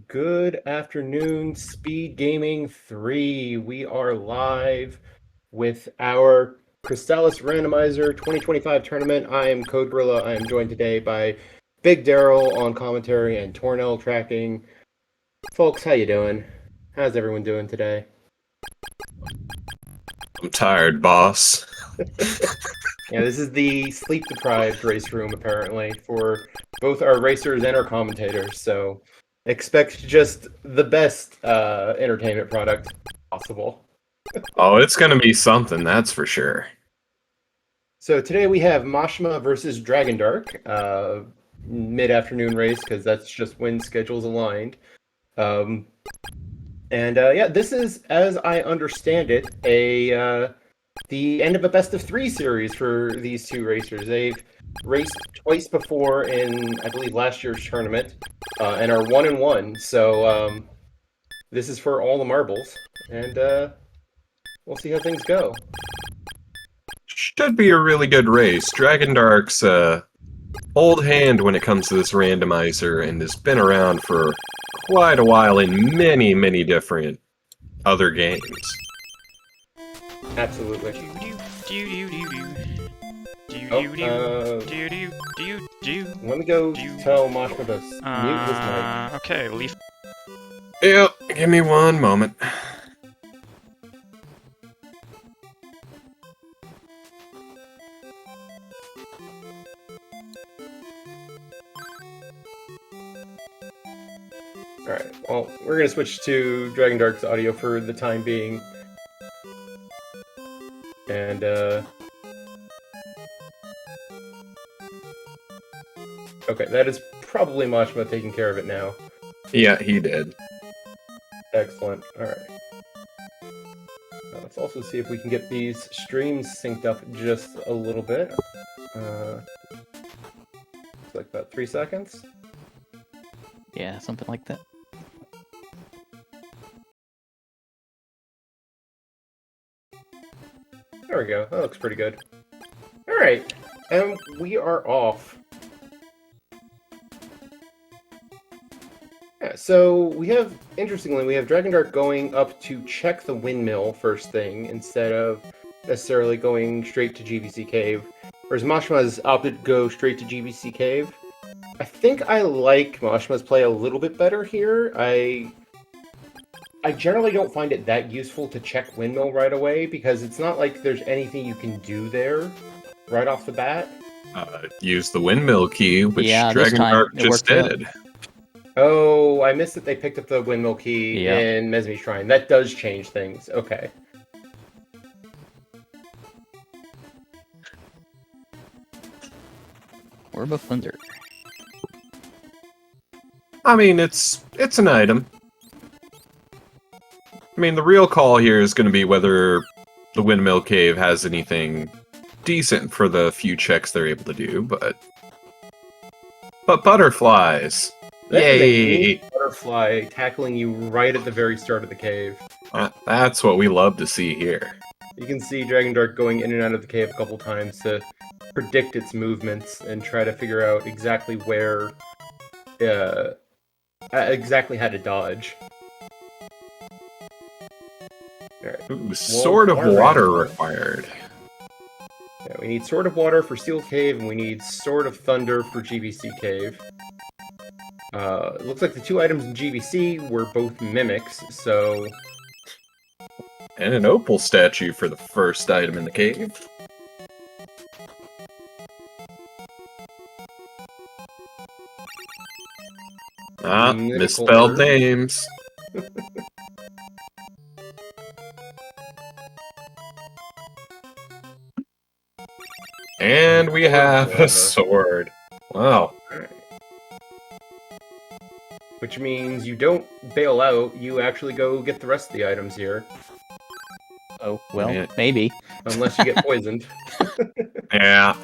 Good afternoon, Speed Gaming 3. We are live with our Crystalis Randomizer 2025 tournament. I am Code Gorilla. I am joined today by Big Daryl on commentary and Tornell tracking. Folks, how you doing? How's everyone doing today? I'm tired, boss. Yeah, this is the sleep-deprived race room, apparently, for both our racers and our commentators, so expect just the best entertainment product possible. Oh, it's gonna be something, that's for sure. So today we have Mashma versus Dragondarch, mid-afternoon race, because that's just when schedules aligned. Um, yeah, this is, as I understand it, the end of a best of three series for these two racers. They've raced twice before in, I believe, last year's tournament, and are 1-1. So this is for all the marbles, and we'll see how things go. Should be a really good race. Dragondarch's old hand when it comes to this randomizer and has been around for quite a while in many, many different other games. Absolutely. Let me go tell Mashma to mute his mic. Okay, leaf. Yep, give me one moment. Alright, well, we're going to switch to Dragondarch's audio for the time being. And, okay, that is probably Mashma taking care of it now. Yeah, he did. Excellent. Alright. Let's also see if we can get these streams synced up just a little bit. It's like about 3 seconds. Yeah, something like that. There we go. That looks pretty good. Alright, and we are off. Yeah, so we have, interestingly, we have Dragondarch going up to check the windmill first thing, instead of necessarily going straight to GBC Cave. Whereas Mashma has opted to go straight to GBC Cave. I think I like Mashma's play a little bit better here. I generally don't find it that useful to check windmill right away, because it's not like there's anything you can do there right off the bat. Use the windmill key, which Yeah, this time Dragondarch it just worked out. did. Oh, I missed that they picked up the windmill key Yep. in M2sh2m2 Shrine. That does change things. Okay. Orb of Thunder. I mean, it's an item. I mean, the real call here is going to be whether the Windmill Cave has anything decent for the few checks they're able to do, but butterflies. That is a Yay! neat butterfly tackling you right at the very start of the cave. That's what we love to see here. You can see Dragondarch going in and out of the cave a couple times to predict its movements and try to figure out exactly where, exactly how to dodge. Alright. Ooh, Sword of Water required. Yeah, we need Sword of Water for Steel Cave, and we need Sword of Thunder for GBC Cave. It looks like the two items in GBC were both mimics, so... And an opal statue for the first item in the cave. Misspelled names. And we have a sword. Wow. Alright. Which means you don't bail out, you actually go get the rest of the items here. Oh, well, Yeah. maybe. Unless you get poisoned. Yeah.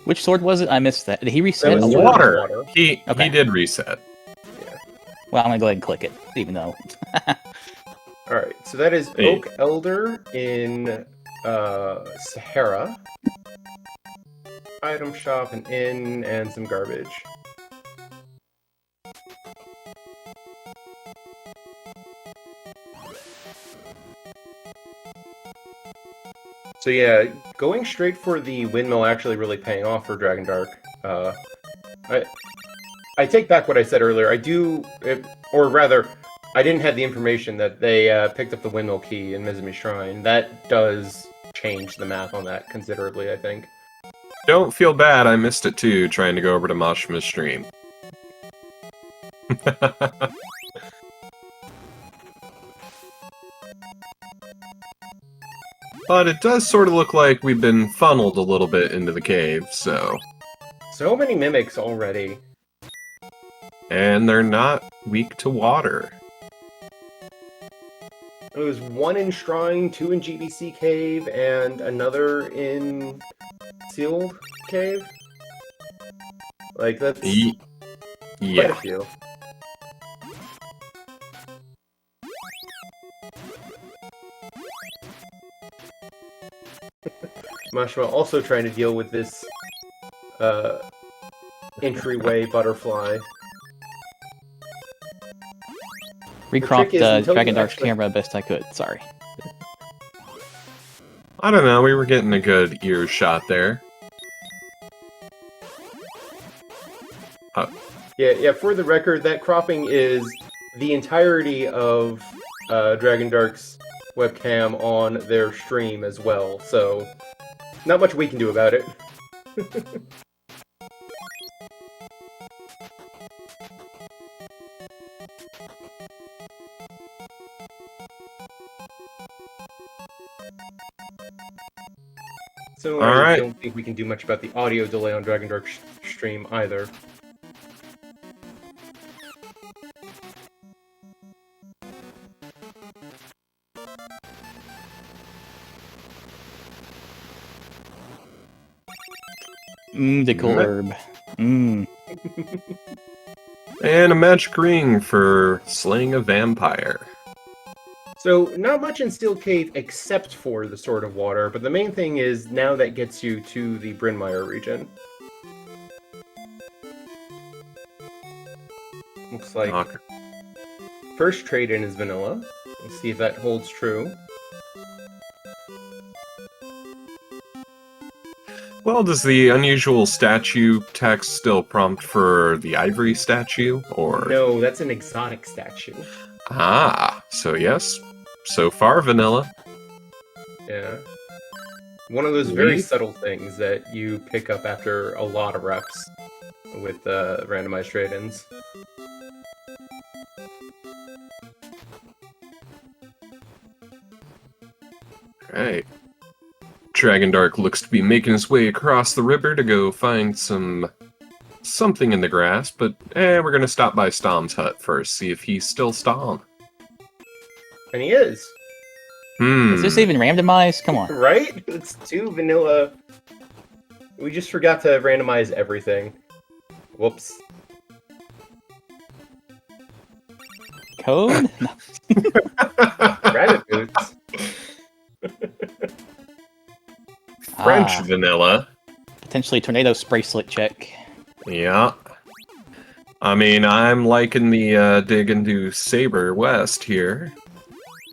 Which sword was it? I missed that. Did he reset? That was Oh, Water. Water. He Okay. did reset. Yeah. well, I'm gonna go ahead and click it, even though. Alright, so that is Hey. Oak Elder in Sahara. Item shop, an inn, and some garbage. So yeah, going straight for the windmill actually really paying off for Dragondarch. I take back what I said earlier. Or rather, I didn't have the information that they picked up the windmill key in M2sh2m2 Shrine. That does change the math on that considerably, I think. Don't feel bad, I missed it too, trying to go over to Mashma's stream. But it does sort of look like we've been funneled a little bit into the cave, so... So many mimics already. And they're not weak to water. It was 1 in Shrine, 2 in GBC Cave, and another in Sealed Cave. Like, that's quite a Yeah. few. Mashma also trying to deal with this entryway butterfly. Recropped is, until you Dragondarch's actually- camera best I could. Sorry. I don't know, we were getting a good ear shot there. Yeah, for the record, that cropping is the entirety of Dragondarch's webcam on their stream as well, so not much we can do about it. So I Alright. don't think we can do much about the audio delay on Dragondarch's stream either. The cool herb. And a magic ring for slaying a vampire. So, not much in Steel Cave except for the Sword of Water, but the main thing is now that gets you to the Brynmire region. Looks like Okay. first trade-in is vanilla. Let's see if that holds true. Well, does the unusual statue text still prompt for the ivory statue, or...? No, that's an exotic statue. Ah, so yes, so far vanilla. Yeah. One of those very Sweet. subtle things that you pick up after a lot of reps with randomized trade-ins. Right. Dragondarch looks to be making his way across the river to go find something in the grass, but we're gonna stop by Stom's hut first, see if he's still Stom. And he is. Is this even randomized? Come on. Right? It's 2 vanilla. We just forgot to randomize everything. Whoops. Code? No. Rabbit boots. French Ah, vanilla. potentially tornado bracelet check. Yeah. I mean, I'm liking the dig into Saber West here.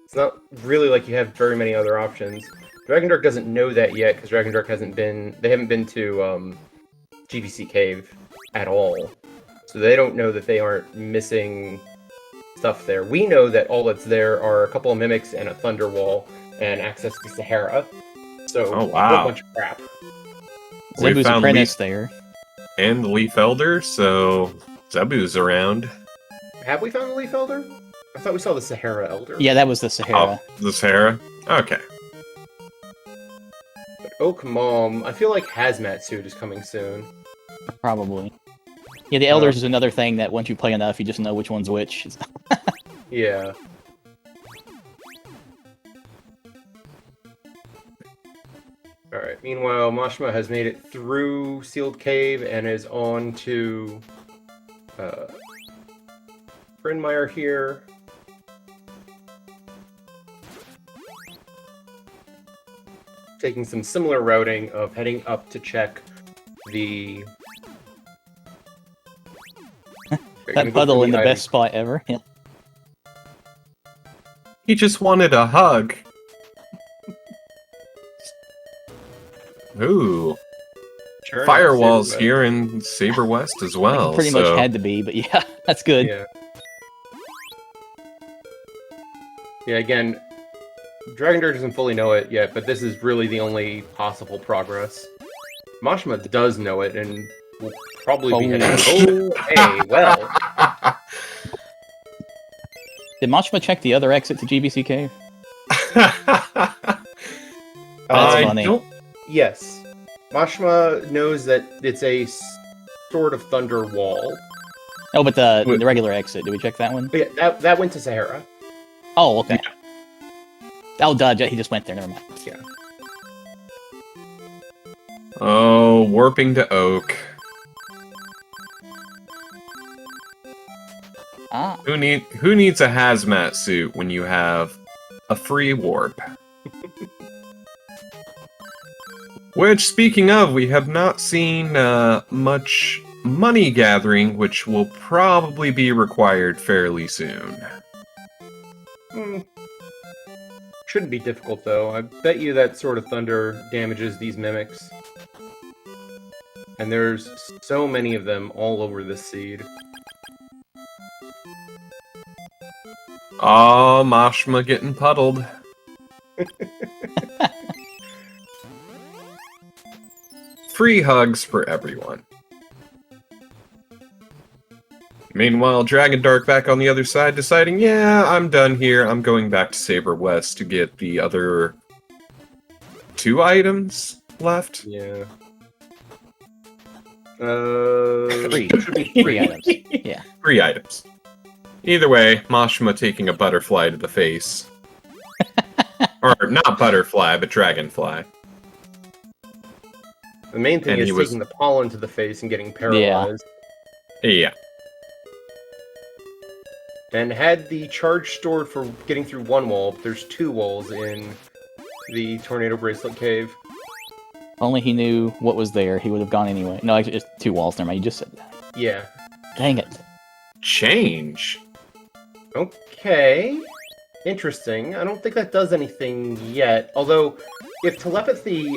It's not really like you have very many other options. Dragondarch doesn't know that yet because Dragondarch hasn't been. They haven't been to GBC Cave at all, so they don't know that they aren't missing stuff there. We know that all that's there are a couple of mimics and a thunder wall and access to Sahara. So Oh, a wow. whole bunch of crap. We Zebu's found apprentice there. And the Leaf Elder, so Zebu's around. Have we found the Leaf Elder? I thought we saw the Sahara Elder. Yeah, that was the Sahara. Oh, the Sahara? Okay. But Oak Mom, I feel like Hazmat Suit is coming soon. Probably. Yeah, the Elders is another thing that once you play enough, you just know which one's which. Yeah. Alright, meanwhile, Mashma has made it through Sealed Cave and is on to Brynmire here. Taking some similar routing of heading up to check the... That puddle in the best spot ever. Yeah. He just wanted a hug. Ooh. Sure enough, Firewalls Saber here in Saber West as well. Pretty so... much had to be, but yeah, that's good. Yeah. Yeah, again, Dragondarch doesn't fully know it yet, but this is really the only possible progress. Mashima does know it, and will probably be heading... Oh, hey, well. Did Machima check the other exit to GBC Cave? That's funny. Yes. Mashima knows that it's a Sword of Thunder wall. Oh, but the regular exit, did we check that one? But yeah, that went to Sahara. Oh, okay. Oh, duh, he just went there, never mind. Yeah. Oh, warping to Oak. Ah. Who needs a hazmat suit when you have a free warp? Which, speaking of, we have not seen much money gathering, which will probably be required fairly soon. Shouldn't be difficult, though. I bet you that Sword of Thunder damages these mimics. And there's so many of them all over this seed. Oh, Mashima getting puddled. Free hugs for everyone. Meanwhile, Dragondarch back on the other side deciding, yeah, I'm done here. I'm going back to Saber West to get the other 2 items left. Yeah. Three. Should be 3 items. Yeah. 3 items. Either way, Mashima taking a butterfly to the face. Or, not butterfly, but dragonfly. The main thing And is he was- taking the pollen to the face and getting paralyzed. Yeah. And had the charge stored for getting through one wall, but there's 2 walls in the Tornado Bracelet Cave. Only he knew what was there, he would have gone anyway. No, actually, it's 2 walls, never mind, you just said that. Yeah. Dang it. Change. Okay. Interesting. I don't think that does anything yet. Although, if telepathy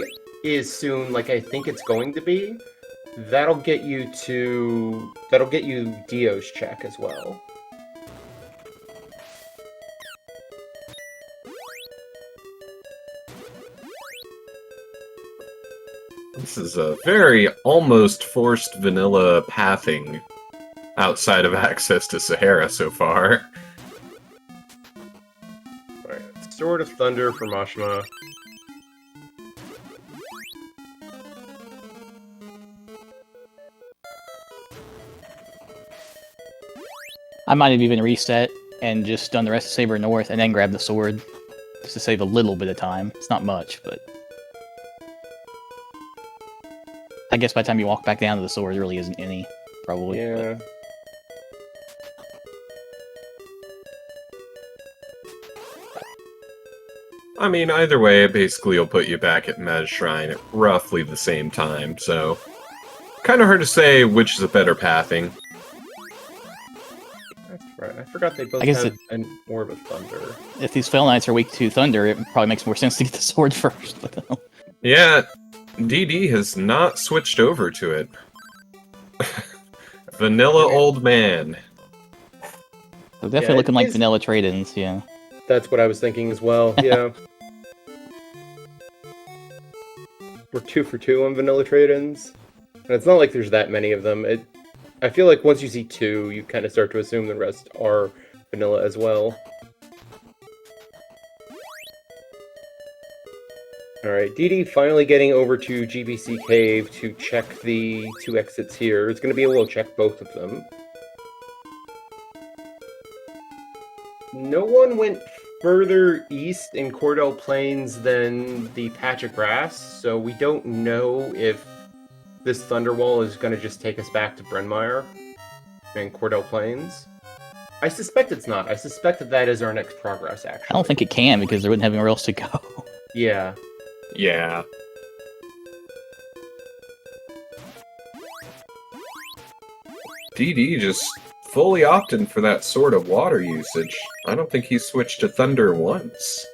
is soon, like I think it's going to be, that'll get you Dio's check as well. This is a very almost forced vanilla pathing outside of access to Sahara so far. Alright, Sword of Thunder for Mashima. I might have even reset and just done the rest of Saber North and then grabbed the sword. Just to save a little bit of time. It's not much, but... I guess by the time you walk back down to the sword, there really isn't any, probably. Yeah. I mean, either way, it basically will put you back at Mez Shrine at roughly the same time, so... Kind of hard to say which is a better pathing. That's right. I forgot they both I guess have an Orb of Thunder. If these Fell Knights are weak to Thunder, it probably makes more sense to get the sword first. But Yeah, DD has not switched over to it. Vanilla old man. they're definitely Yeah, looking like it's- vanilla trade-ins, yeah. That's what I was thinking as well, yeah. We're 2 for 2 on vanilla trade-ins. And it's not like there's that many of them. I feel like once you see 2, you kind of start to assume the rest are vanilla as well. Alright, DD finally getting over to GBC Cave to check the 2 exits here. It's going to be able to check both of them. No one went further east in Cordell Plains than the patch of grass, so we don't know if this Thunderwall is going to just take us back to Brenmire and Cordell Plains. I suspect it's not. I suspect that is our next progress, actually. I don't think it can, because they wouldn't have anywhere else to go. Yeah. Yeah. DD just fully opting for that sort of water usage. I don't think he's switched to Thunder once.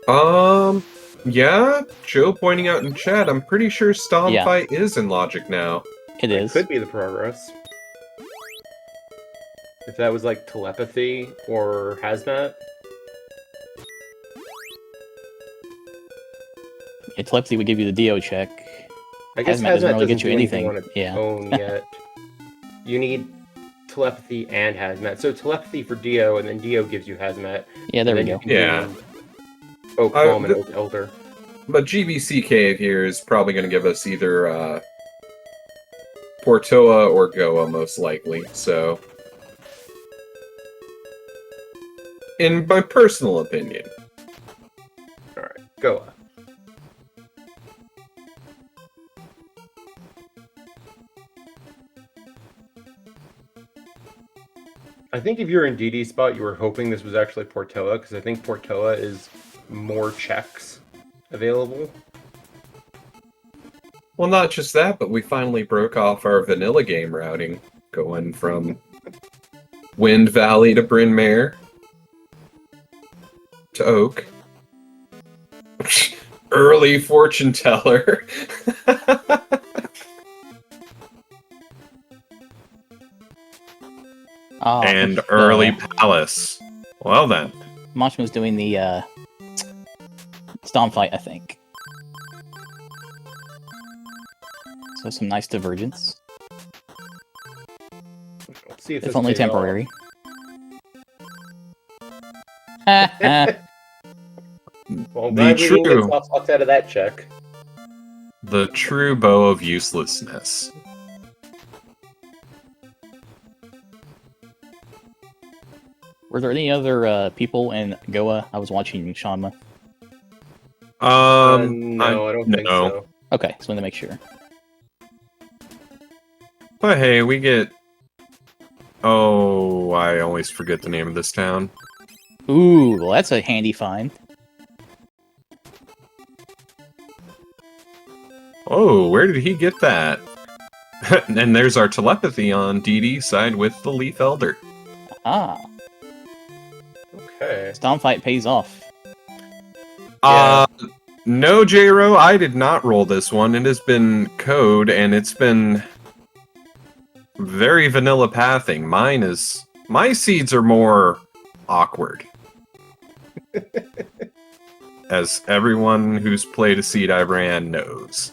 Yeah, Joe pointing out in chat, I'm pretty sure Stomp Yeah. Fight is in Logic now. It It is. could be the progress. If that was like telepathy or hazmat. Yeah, telepathy would give you the Dio check. I guess Hazmat hazmat doesn't really get do you anything. on its Yeah. own yet. You need telepathy and hazmat. So telepathy for Dio, and then Dio gives you hazmat. Yeah, there we and then go. you can Yeah. do Oak Palm and Oak Elder. But GBC Cave here is probably going to give us either Portoa or Goa, most likely, so... In my personal opinion. Alright, Goa. I think if you're in DD spot, you were hoping this was actually Portoa, because I think Portoa is more checks available. Well, not just that, but we finally broke off our vanilla game routing, going from Wind Valley to Bryn Mawr to Oak. Early fortune teller. Oh, And early palace. Well then. Machma's doing the Stomp Fight, I think. So some nice divergence. Let's see if If this only pays off. temporary. Well, I'm The glad we didn't true- get soft out of that check. The true bow of uselessness. Were there any other people in Goa? I was watching Shanma. No, I don't think no. so. Okay, just wanted to make sure. But hey, we get... Oh, I always forget the name of this town. Ooh, well that's a handy find. Oh, where did he get that? And there's our telepathy on DD side with the Leaf Elder. Ah, Okay. Stomp Fight pays off. No, J-Ro, I did not roll this one. It has been code, and it's been very vanilla pathing. Mine is... My seeds are more awkward. As everyone who's played a seed I ran knows.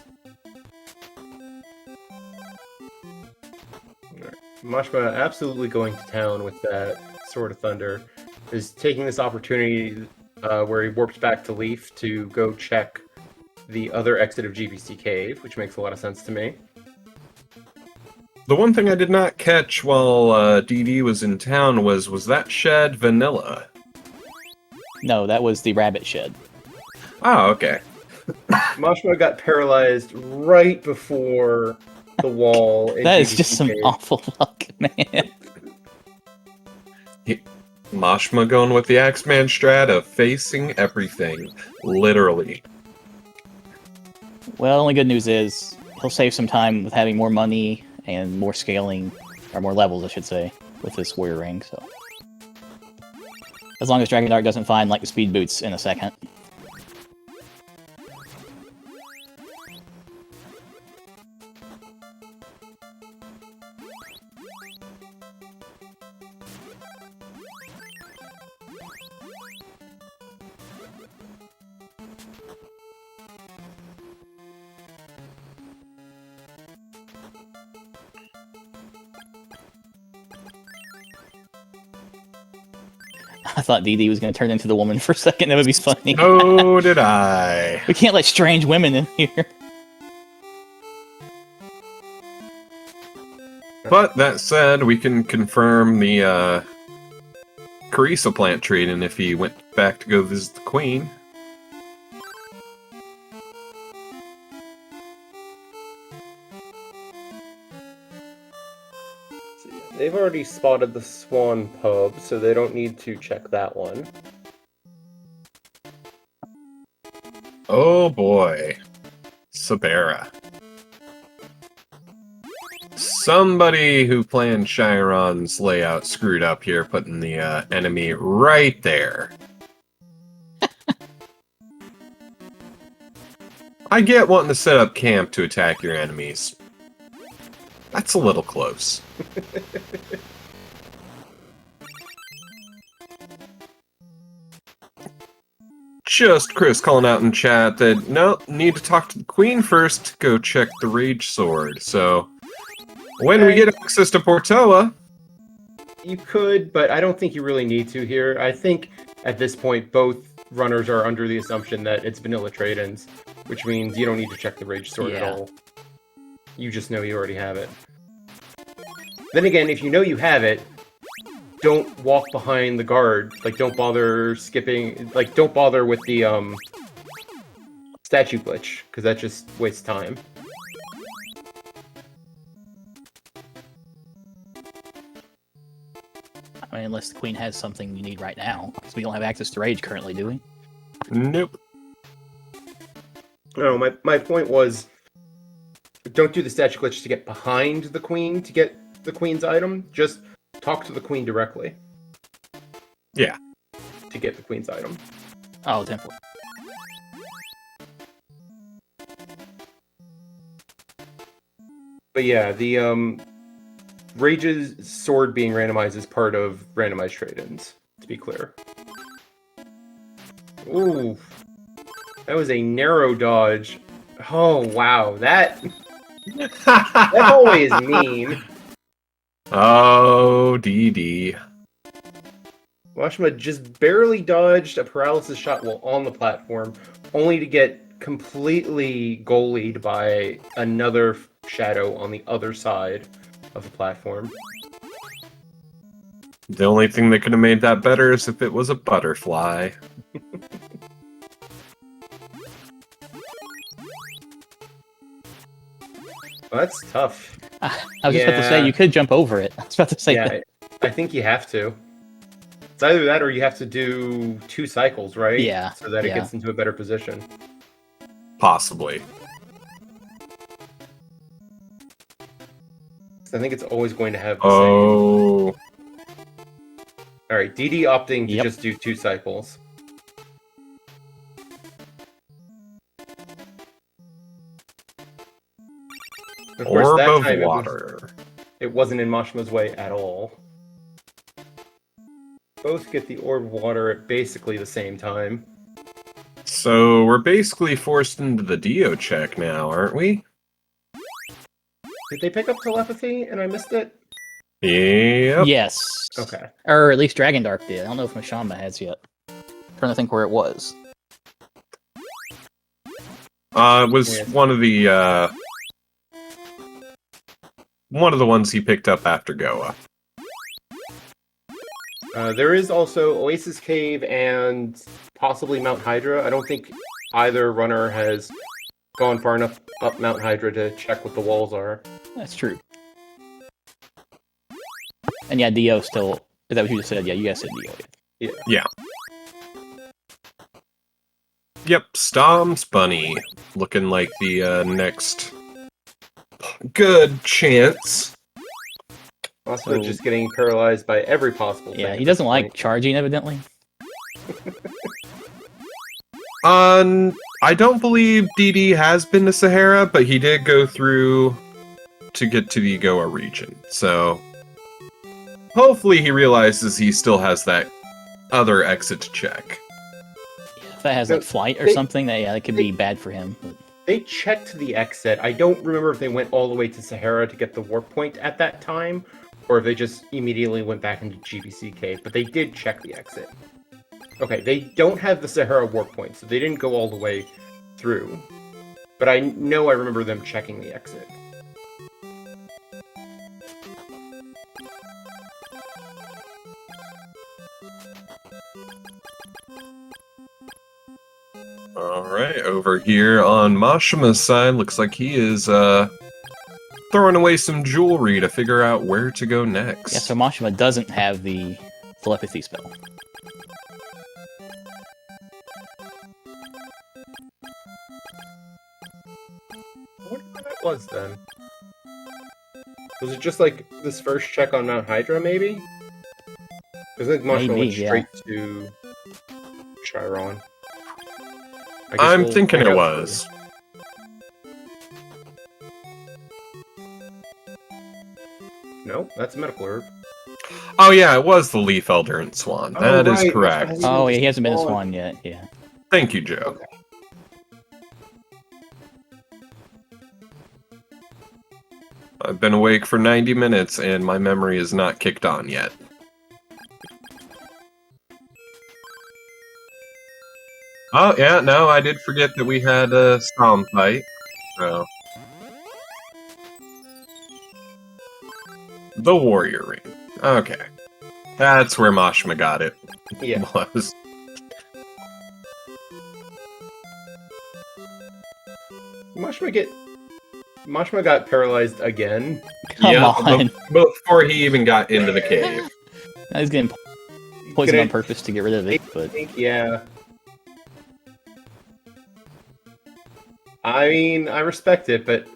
Mashma absolutely going to town with that Sword of Thunder. Is taking this opportunity where he warps back to Leaf to go check the other exit of GBC Cave, which makes a lot of sense to me. The one thing I did not catch while DD was in town was that shed vanilla? No, that was the rabbit shed. Oh, okay. Mashma got paralyzed right before the wall. In That is GBC just some Cave. awful luck, man. Mashma going with the Axeman strat of facing everything. Literally. Well, only good news is he'll save some time with having more money and more scaling, or more levels, I should say, with this warrior ring. So, as long as Dragondarch doesn't find like the speed boots in a second. I thought DD was going to turn into the woman for a second. That would be funny. So did I. We can't let strange women in here. But that said, we can confirm the Carissa plant trade, and if he went back to go visit the Queen. They've already spotted the Swan Pub, so they don't need to check that one. Oh boy. Sabera. Somebody who planned Chiron's layout screwed up here, putting the enemy right there. I get wanting to set up camp to attack your enemies. That's a little close. Just Chris calling out in chat that, no, need to talk to the Queen first to go check the Rage Sword. So, when we get access to Portoa... You could, but I don't think you really need to here. I think at this point both runners are under the assumption that it's vanilla trade-ins, which means you don't need to check the Rage Sword at all. You just know you already have it. Then again, if you know you have it, don't walk behind the guard. Like, don't bother skipping... Like, don't bother with the, statue glitch, because that just wastes time. I mean, unless the Queen has something you need right now. Because we don't have access to Rage currently, do we? Nope. No, my point was, don't do the statue glitch to get behind the Queen to get the Queen's item. Just talk to the Queen directly. Yeah. To get the Queen's item. Oh, temple. But yeah, the Rage's sword being randomized is part of randomized trade-ins, to be clear. Ooh. That was a narrow dodge. Oh, wow. That always mean. Oh, DD. Washima just barely dodged a paralysis shot while on the platform, only to get completely goalied by another shadow on the other side of the platform. The only thing that could have made that better is if it was a butterfly. Well, that's tough. I was just about to say, you could jump over it. I was about to say that. I think you have to. It's either that or you have to do 2 cycles, right? Yeah. So that it gets into a better position. Possibly. So I think it's always going to have the Oh. same. Alright, DD opting to just do 2 cycles. Of course, Orb that of time water. it wasn't in Mashima's way at all. Both get the Orb of Water at basically the same time. So we're basically forced into the Dio check now, aren't we? Did they pick up telepathy and I missed it? Yep. Yes. Okay. Or at least Dragondarch did. I don't know if Mashama has yet. Trying to think where it was. It was one of the ones he picked up after Goa. There is also Oasis Cave and possibly Mount Hydra. I don't think either runner has gone far enough up Mount Hydra to check what the walls are. That's true. And yeah, Dio still... Is that what you just said? Yeah, you guys said Dio. Yeah. Yep, Stomp's Bunny. Looking like the next good chance. Also, just getting paralyzed by every possible thing. Yeah, he doesn't like charging, evidently. I don't believe DD has been to Sahara, but he did go through to get to the Goa region. So hopefully he realizes he still has that other exit to check. Yeah, if that has like flight or something, that could be bad for him. But... They checked the exit. I don't remember if they went all the way to Sahara to get the warp point at that time, or if they just immediately went back into GBC Cave, but they did check the exit. Okay, they don't have the Sahara warp point, so they didn't go all the way through. But I know I remember them checking the exit. Alright, over here on Mashima's side, looks like he is throwing away some jewelry to figure out where to go next. Yeah, so Mashima doesn't have the telepathy spell. I wonder where that was then. Was it just like this first check on Mount Hydra, maybe? Because I think Mashima went straight to Chiron. I'm thinking it was. No, that's a medical herb. Oh yeah, it was the Leaf Elder and Swan. Oh, That is right, correct. Mashma Oh, yeah, he hasn't been a Swan. swan yet. Yeah. Thank you, Joe. Okay. I've been awake for 90 minutes and my memory is not kicked on yet. Oh yeah, no, I did forget that we had a Storm fight. So. The Warrior Ring. Okay. That's where Mashma got it. Yeah. Was. Mashma got paralyzed again. Come on. Before he even got into the cave. Now he's getting poisoned Gonna- on purpose to get rid of it, I but think, yeah. I mean, I respect it, but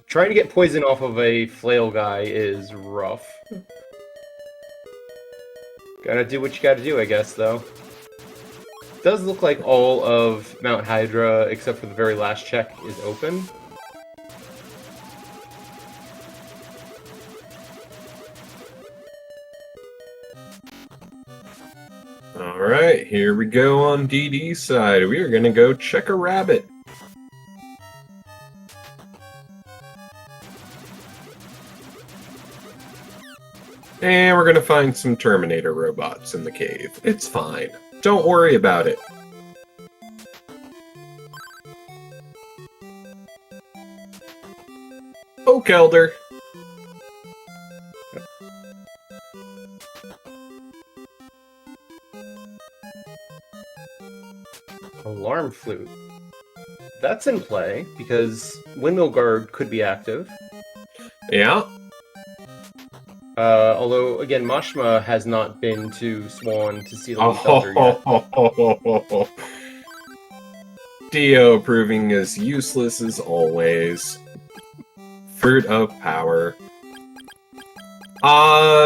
trying to get poison off of a flail guy is rough. Gotta do what you gotta do, I guess, though. Does look like all of Mount Hydra, except for the very last check, is open. Alright, here we go on DD's side. We are gonna go check a rabbit. And we're gonna find some Terminator robots in the cave. It's fine. Don't worry about it. Oak Elder. Alarm Flute. That's in play, because Windmill Guard could be active. Yeah. Although, again, Mashma has not been to Swan to see the Leaf Elder yet. Dio proving as useless as always. Fruit of power.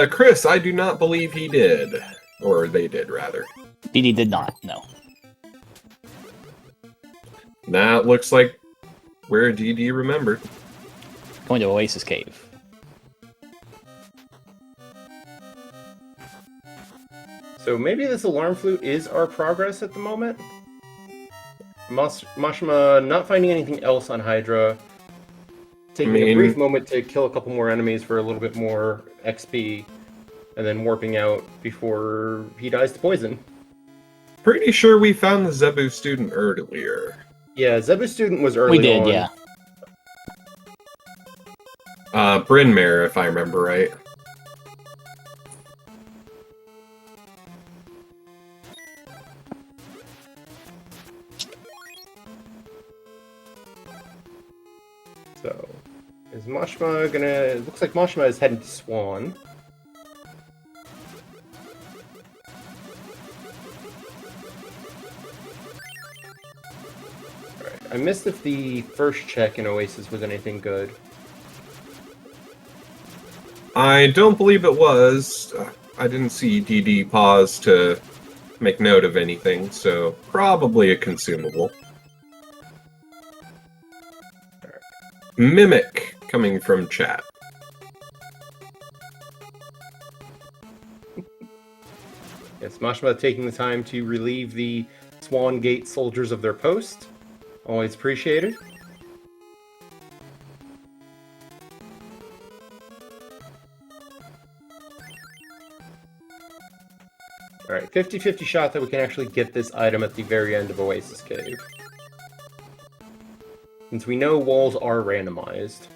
Chris, I do not believe he did. Or they did, rather. DD did not, no. That looks like where DD remembered. Going to Oasis Cave. So maybe this Alarm Flute is our progress at the moment. Mashma not finding anything else on Hydra. Taking a brief moment to kill a couple more enemies for a little bit more XP. And then warping out before he dies to poison. Pretty sure we found the Zebu student earlier. Yeah, Zebu student was early We did, on. yeah. Bryn Mare, if I remember right. So, is Mashma gonna... It looks like Mashma is heading to Swan. Alright, I missed if the first check in Oasis was anything good. I don't believe it was. I didn't see DD pause to make note of anything, so probably a consumable. Mimic coming from chat. Yes, Mashma taking the time to relieve the Swan Gate soldiers of their post. Always appreciated. Alright, 50-50 shot that we can actually get this item at the very end of Oasis Cave. Since we know walls are randomized.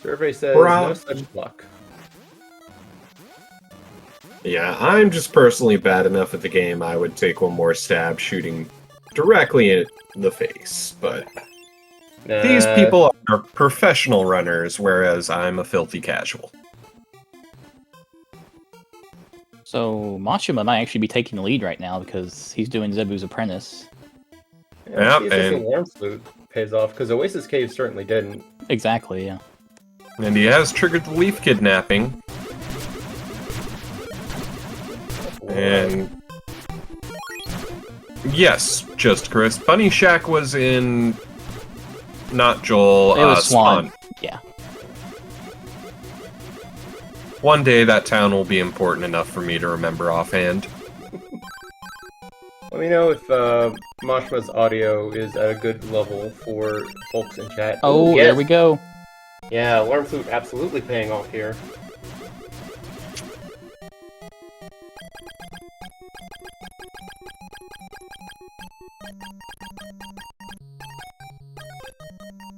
Survey says no such luck. Yeah, I'm just personally bad enough at the game I would take one more stab shooting directly in the face, but these people are professional runners, whereas I'm a filthy casual. So Mashima might actually be taking the lead right now because he's doing Zebu's apprentice. Yeah, Yep, this and Alarm Flute pays off, because Oasis Cave certainly didn't. Exactly, yeah. and he has triggered the leaf kidnapping. And Yes, just Chris. Bunny Shack was in... Not Joel, It was Swan. Spawn. Yeah. One day that town will be important enough for me to remember offhand. Let me know if Mashma's audio is at a good level for folks in chat. Oh, Ooh, yes. there we go. Yeah, Alarm Flute absolutely paying off here.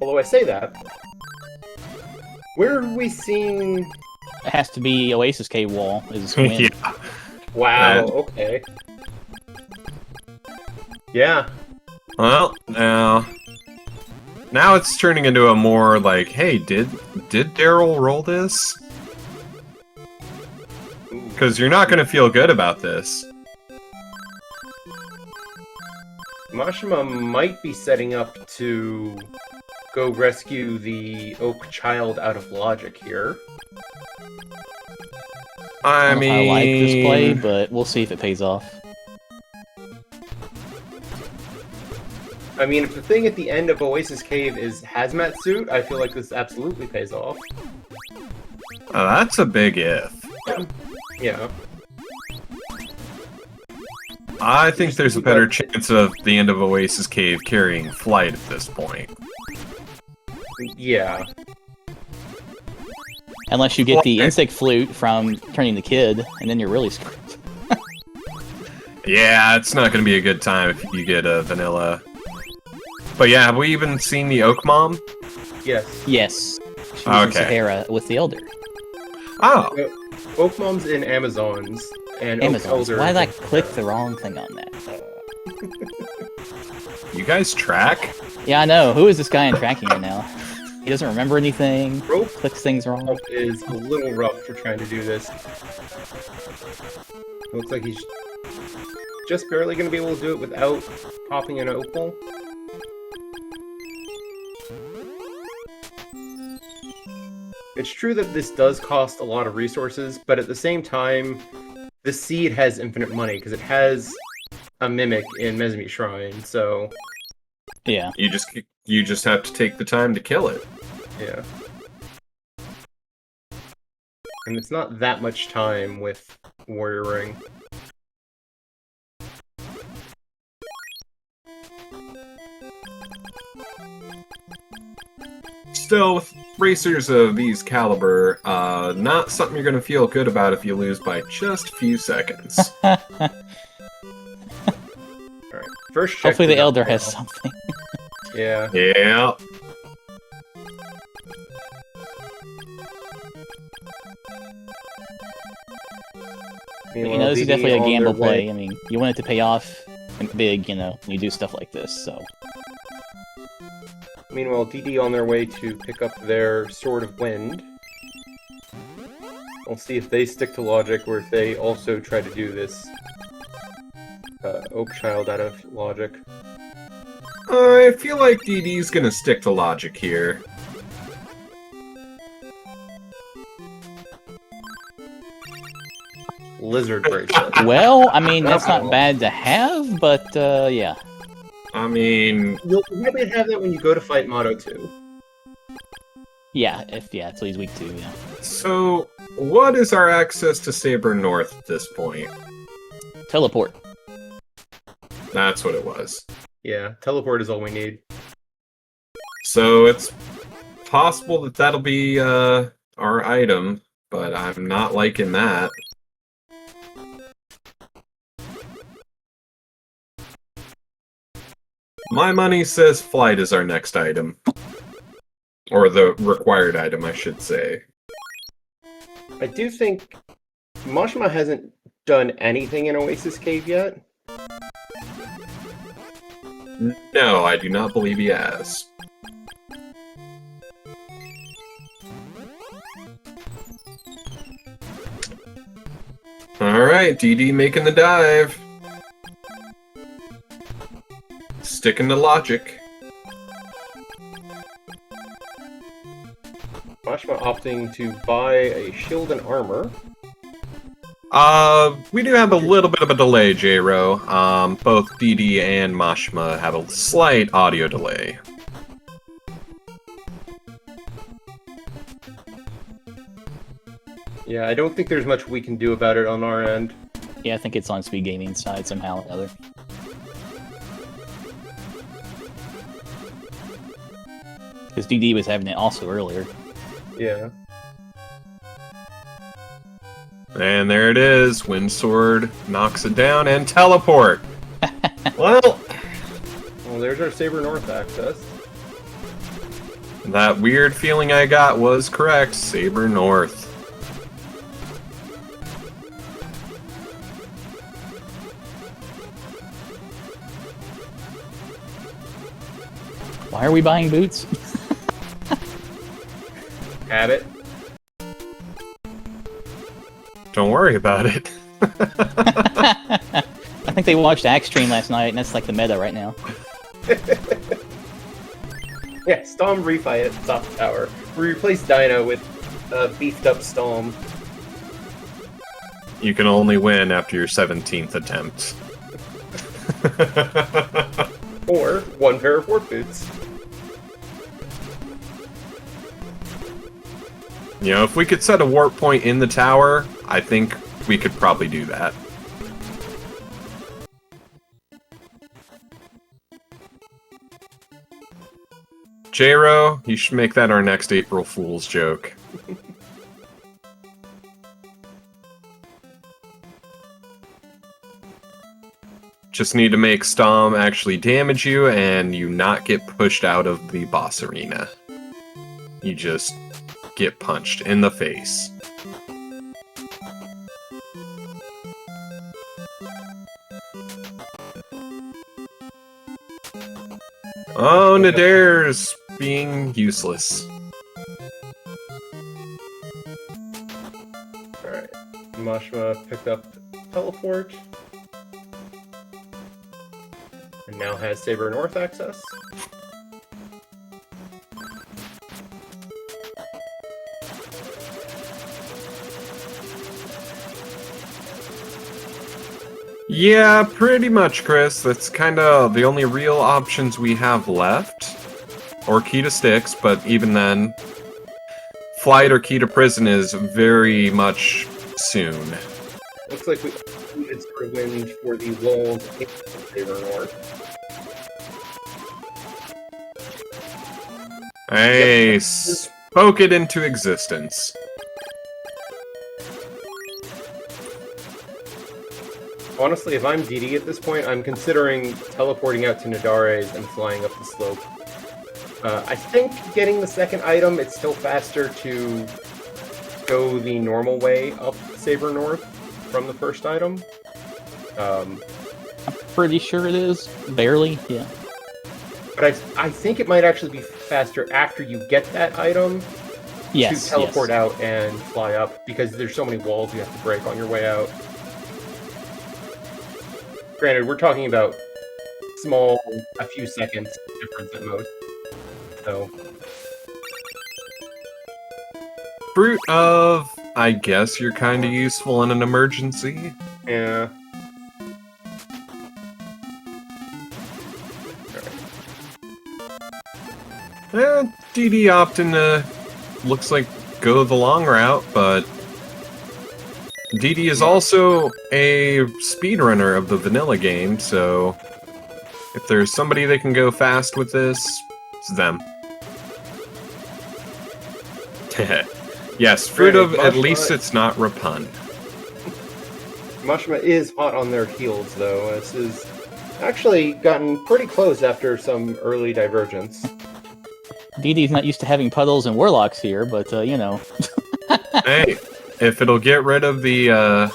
Although I say that, where are we seeing... It has to be Oasis Cave Wall. Is win. Yeah. Wow, okay. Yeah. Well, now it's turning into a more like, hey, did Daryl roll this? Because you're not going to feel good about this. Mashima might be setting up to go rescue the Oak Child out of logic here. I I don't know if I mean, like this play, but we'll see if it pays off. I mean, if the thing at the end of Oasis Cave is hazmat suit, I feel like this absolutely pays off. that's a big if. Yeah. I think there's a better chance of the end of Oasis Cave carrying Flight at this point. Yeah. Unless you get the insect flute from turning the kid, and then you're really screwed. Yeah, it's not going to be a good time if you get a vanilla. But yeah, have we even seen the Oak Mom? Yes. Yes. She was in Okay. Sahara with the Elder. Oh, Oak Mom's in Amazons, and Amazon. Oak Elder... Why did I click the wrong thing on that? you guys track? Yeah, I know. Who is this guy in tracking right now? He doesn't remember anything. Rope Clicks things wrong. is a little rough for trying to do this. Looks like he's just barely going to be able to do it without popping an opal. It's true that this does cost a lot of resources, but at the same time, the seed has infinite money because it has a mimic in Mesmete Shrine, so Yeah. You just have to take the time to kill it. yeah. And it's not that much time with Warrior Ring. Still, with racers of these caliber, not something you're going to feel good about if you lose by just a few seconds. Alright, first check. Hopefully the the Elder down has now. something. Yeah. Yeah. You Meanwhile, know, this is DD definitely a on gamble their way- play. I mean, you want it to pay off big, you know, you do stuff like this, so. Meanwhile, DD on their way to pick up their Sword of Wind. We'll see if they stick to logic or if they also try to do this Oak Child out of logic. I feel like DD's going to stick to logic here. Lizard bracelet. Well, I mean, that's not bad to have, but, yeah. I mean, You'll probably have that when you go to fight Motto 2. Yeah, until he's weak 2, yeah. so what is our access to Saber North at this point? Teleport. That's what it was. Yeah, teleport is all we need. So it's possible that that'll be our item, but I'm not liking that. My money says Flight is our next item. Or the required item, I should say. I do think Mashima hasn't done anything in Oasis Cave yet. No, I do not believe he has. Alright, DD making the dive. Sticking to logic. Mashima opting to buy a shield and armor. We do have a little bit of a delay, J-Ro. Both DD and Mashma have a slight audio delay. Yeah, I don't think there's much we can do about it on our end. Yeah, I think it's on Speedgaming side somehow or another. Because DD was having it also earlier. Yeah. And there it is. Windsword knocks it down and teleport. Well, There's our Saber North access. that weird feeling I got was correct. Saber North. Why are we buying boots? Habit. Don't worry about it. I think they watched Axe Train last night, and that's like the meta right now. Yeah, Storm Refi at top tower. We replaced Dino with beefed up Storm. You can only win after your 17th attempt. Or one pair of warp boots. You know, if we could set a warp point in the tower, I think we could probably do that. J-Ro, you should make that our next April Fool's joke. Just need to make Stom actually damage you and you not get pushed out of the boss arena. You just get punched in the face. Oh, Nadir's being useless. Alright. Mashma picked up teleport. And now has Saber North access. Yeah, pretty much, Chris. That's kind of the only real options we have left. Or key to sticks, but even then, flight or key to prison is very much soon. Looks like we needed sort of wind for the walls in Saber North. Hey, spoke it into existence. Honestly, if I'm DD at this point, I'm considering teleporting out to Nadare's and flying up the slope. I think getting the second item, it's still faster to go the normal way up Saber North from the first item. I'm pretty sure it is. Barely, yeah. But I think it might actually be faster after you get that item Yes, to teleport out and fly up, because there's so many walls you have to break on your way out. Granted, we're talking about small, a few seconds difference at most. So, Fruit of, I guess you're kind of useful in an emergency. yeah. DD often looks like go the long route, but DD is also a speedrunner of the vanilla game, so if there's somebody that can go fast with this, it's them. Yes, Fruit of, at least it's not Rapun. Mashma is hot on their heels, though. This has actually gotten pretty close after some early divergence. DD's not used to having puddles and warlocks here, but, you know. Hey, if it'll get rid of the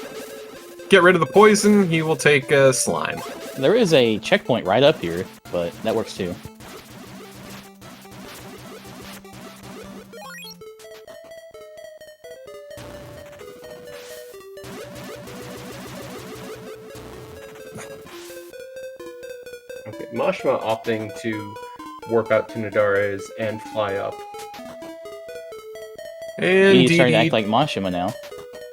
poison, he will take slime. There is a checkpoint right up here, but that works too. Okay, Mashma opting to warp out to Nadare's and fly up. And He's starting to DD, act like Mashima now.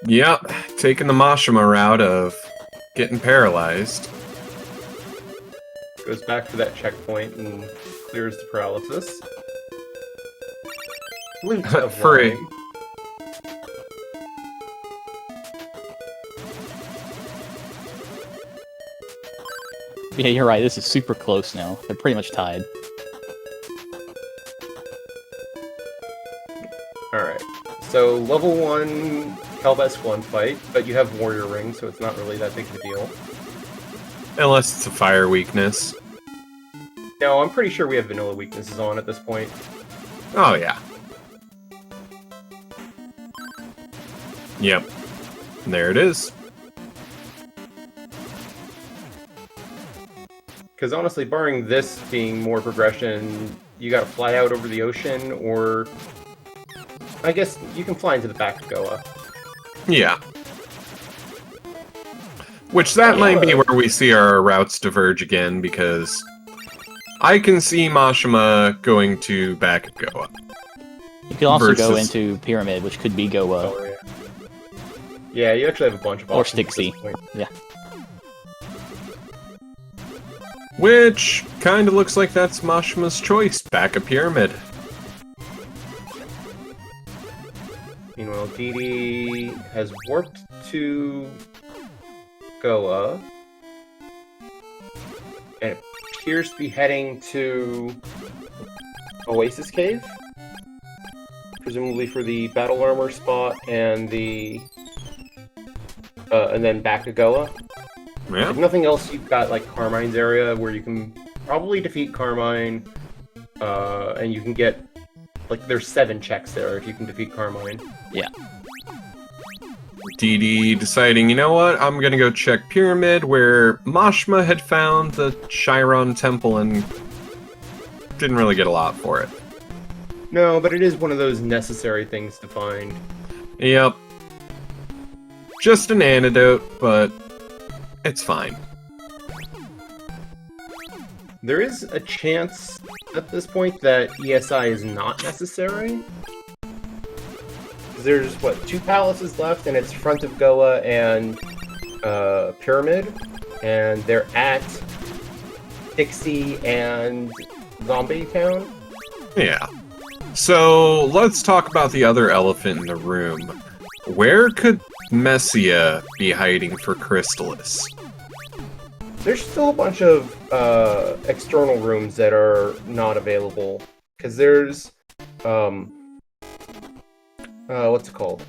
yep, taking the Mashima route of getting paralyzed. Goes back for that checkpoint and clears the paralysis. Flute of Free. Lime. Yeah, you're right. This is super close now. They're pretty much tied. Alright. So, level 1 Calvesk 1 fight, but you have Warrior Ring, so it's not really that big of a deal. Unless it's a fire weakness. No, I'm pretty sure we have vanilla weaknesses on at this point. Oh, yeah. Yep. There it is. Because honestly, barring this being more progression, you gotta fly out over the ocean, or... I guess you can fly into the back of Goa. Yeah. Which that might be where we see our routes diverge again, because I can see Mashima going to back of Goa. You could also go Versus- into Pyramid, which could be Goa. Oh, yeah. Yeah, you actually have a bunch of Or options at this Stixie. point. Yeah. Which kind of looks like that's Mashima's choice, back of Pyramid. Meanwhile, Didi has warped to Goa and appears to be heading to Oasis Cave, presumably for the battle armor spot and the and then back to Goa. Yeah. If nothing else, you've got like Carmine's area where you can probably defeat Carmine, and you can get like there's 7 checks there if you can defeat Carmine. Yeah. Didi deciding, you know what, I'm gonna go check Pyramid, where Mashima had found the Chiron Temple and didn't really get a lot for it. No, but it is one of those necessary things to find. Yep. Just an antidote, but it's fine. There is a chance at this point that ESI is not necessary. There's, what, 2 palaces left, and it's front of Goa and Pyramid, and they're at Dixie and Zombie Town. Yeah. So, let's talk about the other elephant in the room. Where could Messia be hiding for Crystalis? There's still a bunch of external rooms that are not available, because there's, what's it called?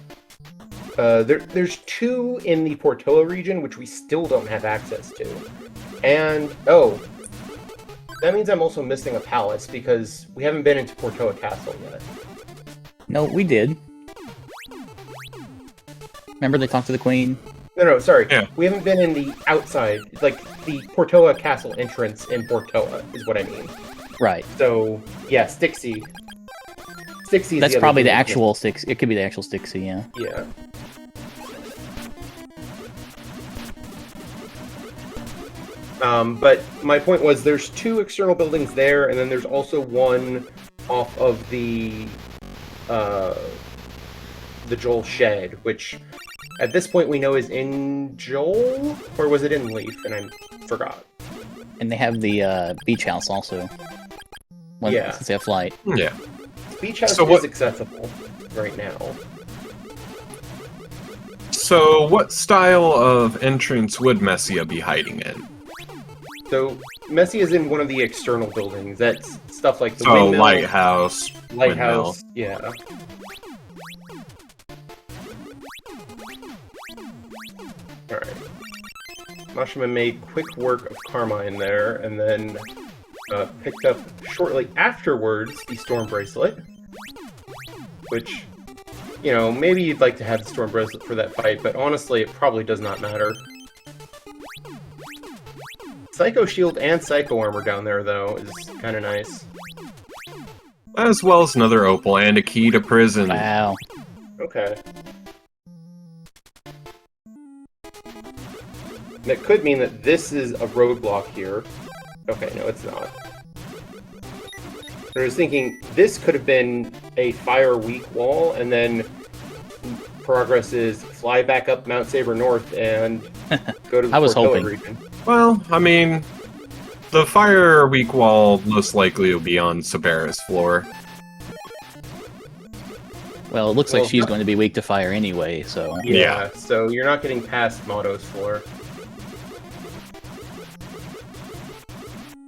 There's 2 in the Portoa region, which we still don't have access to. And, oh, that means I'm also missing a palace, because we haven't been into Portoa Castle yet. No, we did. Remember they talked to the Queen? No, sorry. Yeah. We haven't been in the outside, like, the Portoa Castle entrance in Portoa, is what I mean. Right. So, yeah, Stixie. Stixie is That's the other probably thing the that's actual Stix. It could be the actual Stixie, yeah. Yeah. But my point was there's 2 external buildings there, and then there's also one off of the Joel shed, which at this point we know is in Joel, or was it in Leaf? And I forgot. And they have the beach house also. Yeah. Since they have flight. Yeah. Beach House So is what- accessible right now. So, what style of entrance would Messia be hiding in? So Messi is in one of the external buildings. That's stuff like the So, windmill, lighthouse. lighthouse. Yeah. All right. Mashima made quick work of Carmine there, and then picked up shortly afterwards the Storm Bracelet, which, you know, maybe you'd like to have the Storm Bracelet for that fight, but honestly, it probably does not matter. Psycho Shield and Psycho Armor down there, though, is kind of nice. As well as another opal and a key to prison. Wow. Okay. That could mean that this is a roadblock here. Okay, no, it's not. I was thinking this could have been a fire weak wall, and then progress is fly back up Mount Saber North and go to the I was Portoa hoping. region. Well, I mean, the fire weak wall most likely will be on Sabera's floor. Well, it looks like Well, she's going to be weak to fire anyway, so... Yeah. So you're not getting past Motto's floor.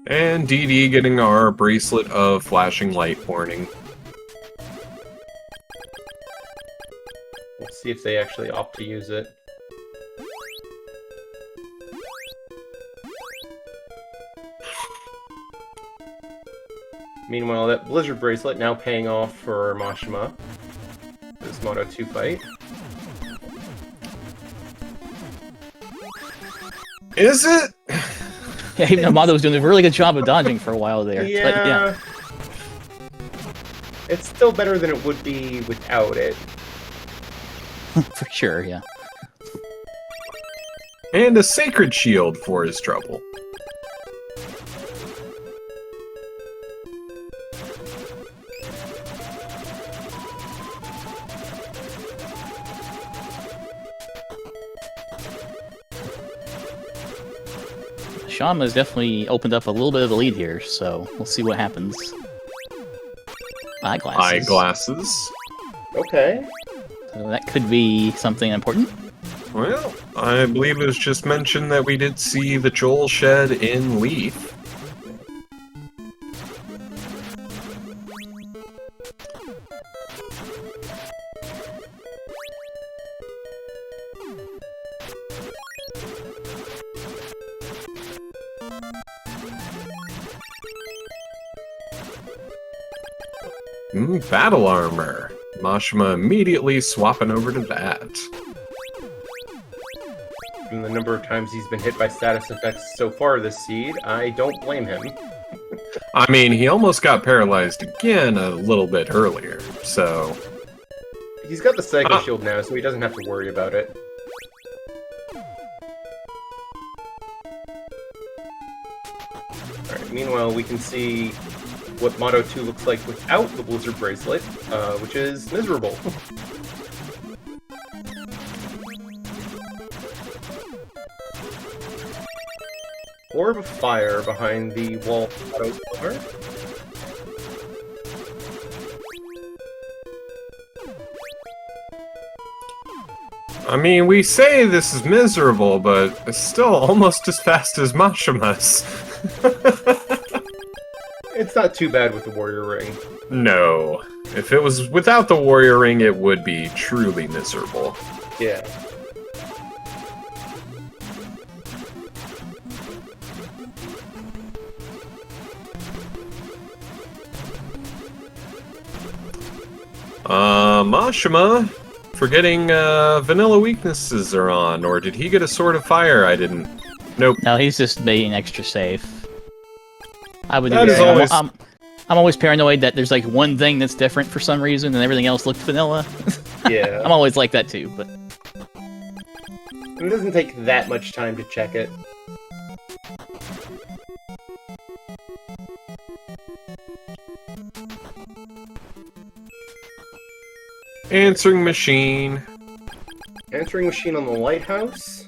And DD getting our bracelet of flashing light warning. Let's see if they actually opt to use it. Meanwhile, that Blizzard bracelet now paying off for Mashima. This Moto 2 fight. Is it? Yeah, even though Mado was doing a really good job of dodging for a while there. Yeah. But yeah. It's still better than it would be without it. For sure, yeah. And a sacred shield for his trouble. Shama's definitely opened up a little bit of a lead here, so we'll see what happens. Eyeglasses. Eyeglasses. Okay. So that could be something important. Well, I believe it was just mentioned that we did see the Joel shed in Leaf. Battle armor. Mashima immediately swapping over to that. From the number of times he's been hit by status effects so far this seed, I don't blame him. I mean, he almost got paralyzed again a little bit earlier, so... He's got the Psycho Shield now, so he doesn't have to worry about it. Alright, meanwhile, we can see what Moto 2 looks like without the Blizzard bracelet, which is miserable. Orb of Fire behind the wall of Moto's floor. I mean, we say this is miserable, but it's still almost as fast as Mashima's. It's not too bad with the Warrior Ring. No. If it was without the Warrior Ring, it would be truly miserable. Yeah. Mashima, forgetting vanilla weaknesses are on, or did he get a Sword of Fire? I didn't. Nope. No, he's just being extra safe. I would That do is that. always- I'm always paranoid that there's like one thing that's different for some reason and everything else looks vanilla. Yeah. I'm always like that too, but It doesn't take that much time to check it. Answering machine. Answering machine on the lighthouse.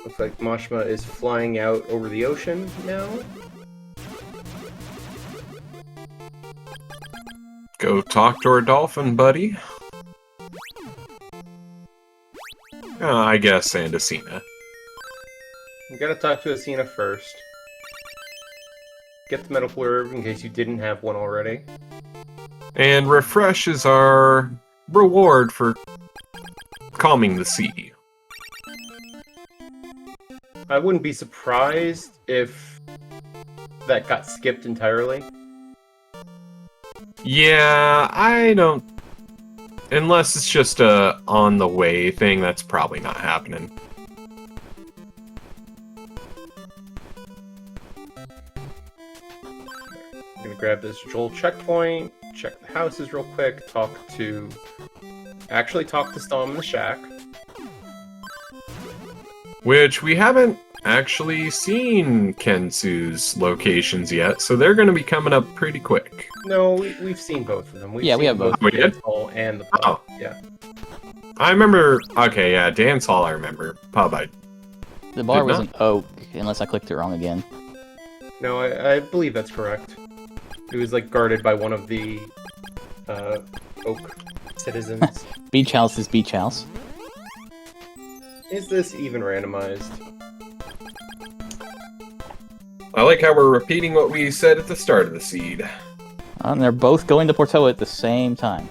Looks like Mashima is flying out over the ocean now. Go talk to our dolphin, buddy. I guess Sandacina. You gotta talk to Asina first. Get the medical herb in case you didn't have one already. And refresh is our reward for calming the sea. I wouldn't be surprised if that got skipped entirely. Yeah, I don't... Unless it's just a on-the-way thing, that's probably not happening. I'm gonna grab this Joel checkpoint, check the houses real quick, actually talk to Stom in the shack. Which we haven't actually seen Kensu's locations yet, so they're going to be coming up pretty quick. No, we've seen both of them. Yeah, we seen have both. We did? Dance Hall and the pub. Oh. Yeah. I remember. Okay, yeah, dance hall. I remember. Pub. The bar Did was not? an oak, unless I clicked it wrong again. No, I believe that's correct. It was like guarded by one of the oak citizens. Beach house is beach house. Is this even randomized? I like how we're repeating what we said at the start of the seed. And they're both going to Portoa at the same time.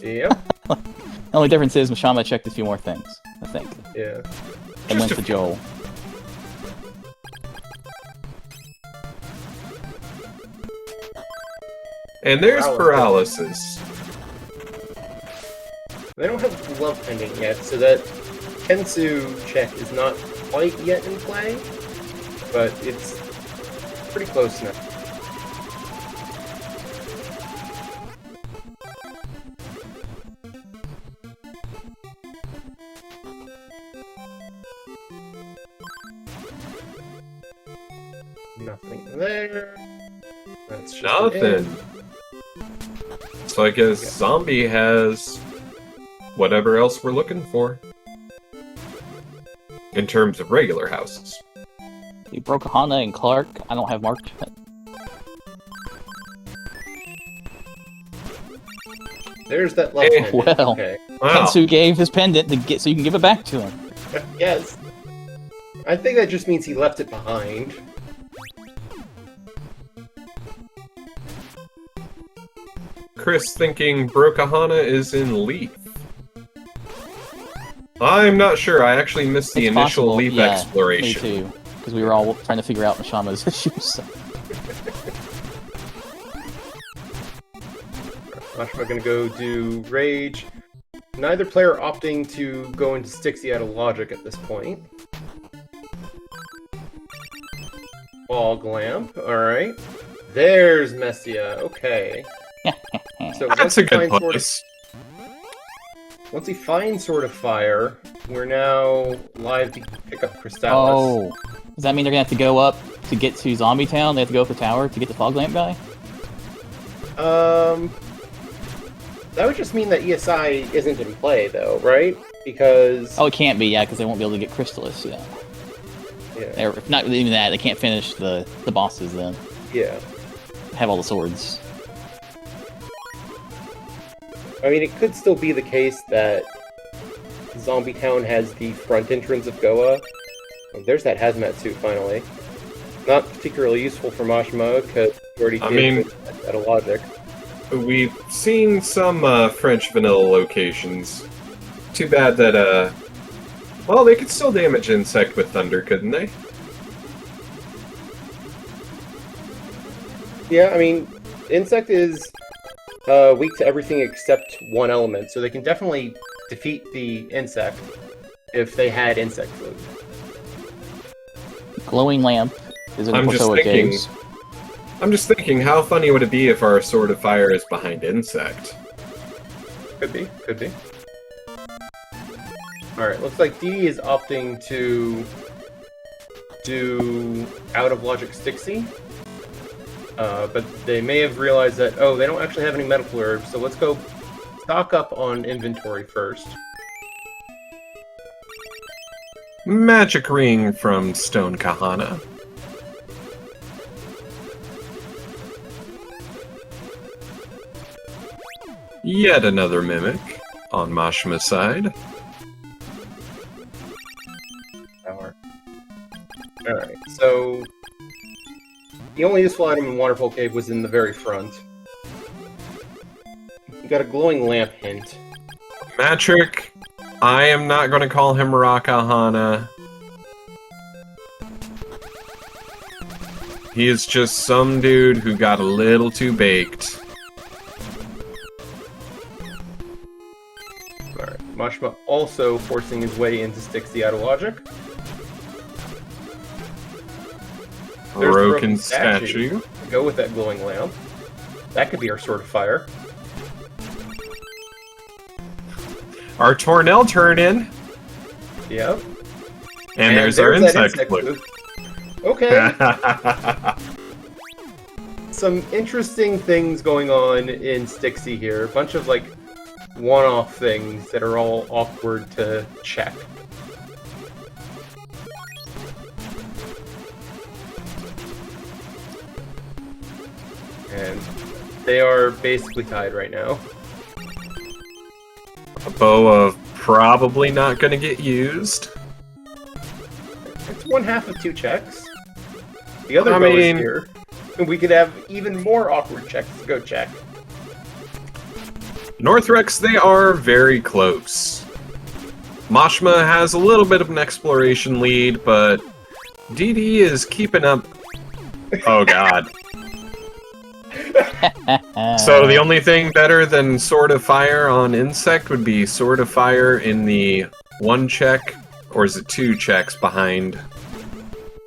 Yep. The only difference is Mashama checked a few more things, I think. Yeah. And went Just to Joel. And there's paralysis. They don't have love pending yet, so that Kensu check is not quite yet in play, but it's pretty close now. Nothing there. That's just Nothing. So I guess Zombie has whatever else we're looking for. In terms of regular houses. You broke Hana and Clark. I don't have marked. There's that love Hey, pendant. well. Okay. Wow. Kensu gave his pendant to get so you can give it back to him. Yes. I think that just means he left it behind. Chris thinking Brokahana is in Leaf. I'm not sure. I actually missed the It's initial possible. Leaf Yeah, exploration. Me too. Because we were all trying to figure out Mashama's issues. Mashima gonna go do Rage. Neither player opting to go into Stixie out of logic at this point. Fog Lamp, alright. There's Messia, okay. So That's a good Sword of, place. once he finds Sword of Fire, we're now live to pick up Crystalis. Oh. Does that mean they're gonna have to go up to get to Zombie Town? They have to go up the tower to get the fog lamp guy? That would just mean that ESI isn't in play, though, right? Because... Oh, it can't be, yeah, because they won't be able to get Crystalis, yeah. yeah. Or, if not even that, they can't finish the bosses then. Yeah. Have all the swords. I mean, it could still be the case that Zombie Town has the front entrance of Goa. Oh, there's that hazmat suit, finally. Not particularly useful for Mashima, because he already did out of logic. We've seen some French vanilla locations. Too bad that, well, they could still damage Insect with Thunder, couldn't they? Yeah, I mean, Insect is weak to everything except one element, so they can definitely defeat the Insect if they had Insect food. Glowing lamp is in the I'm just Portoa thinking- caves. I'm just thinking, how funny would it be if our Sword of Fire is behind Insect? Could be, could be. Alright, looks like Dee is opting to do out of logic Stixie. But they may have realized that, oh, they don't actually have any medical herbs, so let's go stock up on inventory first. Magic Ring from Stone Kahana. Yet another Mimic on Mashima's side. Alright, so the only useful item in Waterfall Cave was in the very front. You got a glowing lamp hint. Matrick, I am not going to call him Rakahana. He is just some dude who got a little too baked. Alright, Mashima also forcing his way into Stixie out of logic. There's the Broken statue. Go with that glowing lamp. That could be our Sword of Fire. Our Tornell turn in. Yep. And there's our that insect flute. flute. Okay. Some interesting things going on in Stixie here. A bunch of, like, one-off things that are all awkward to check. And they are basically tied right now. A bow of probably not going to get used. It's 1/2 of 2 checks. The other bow is here. And we could have even more awkward checks to go check. Northrex, they are very close. Mashma has a little bit of an exploration lead, but DD is keeping up. Oh god. So the only thing better than Sword of Fire on Insect would be Sword of Fire in the 1 check, or is it 2 checks behind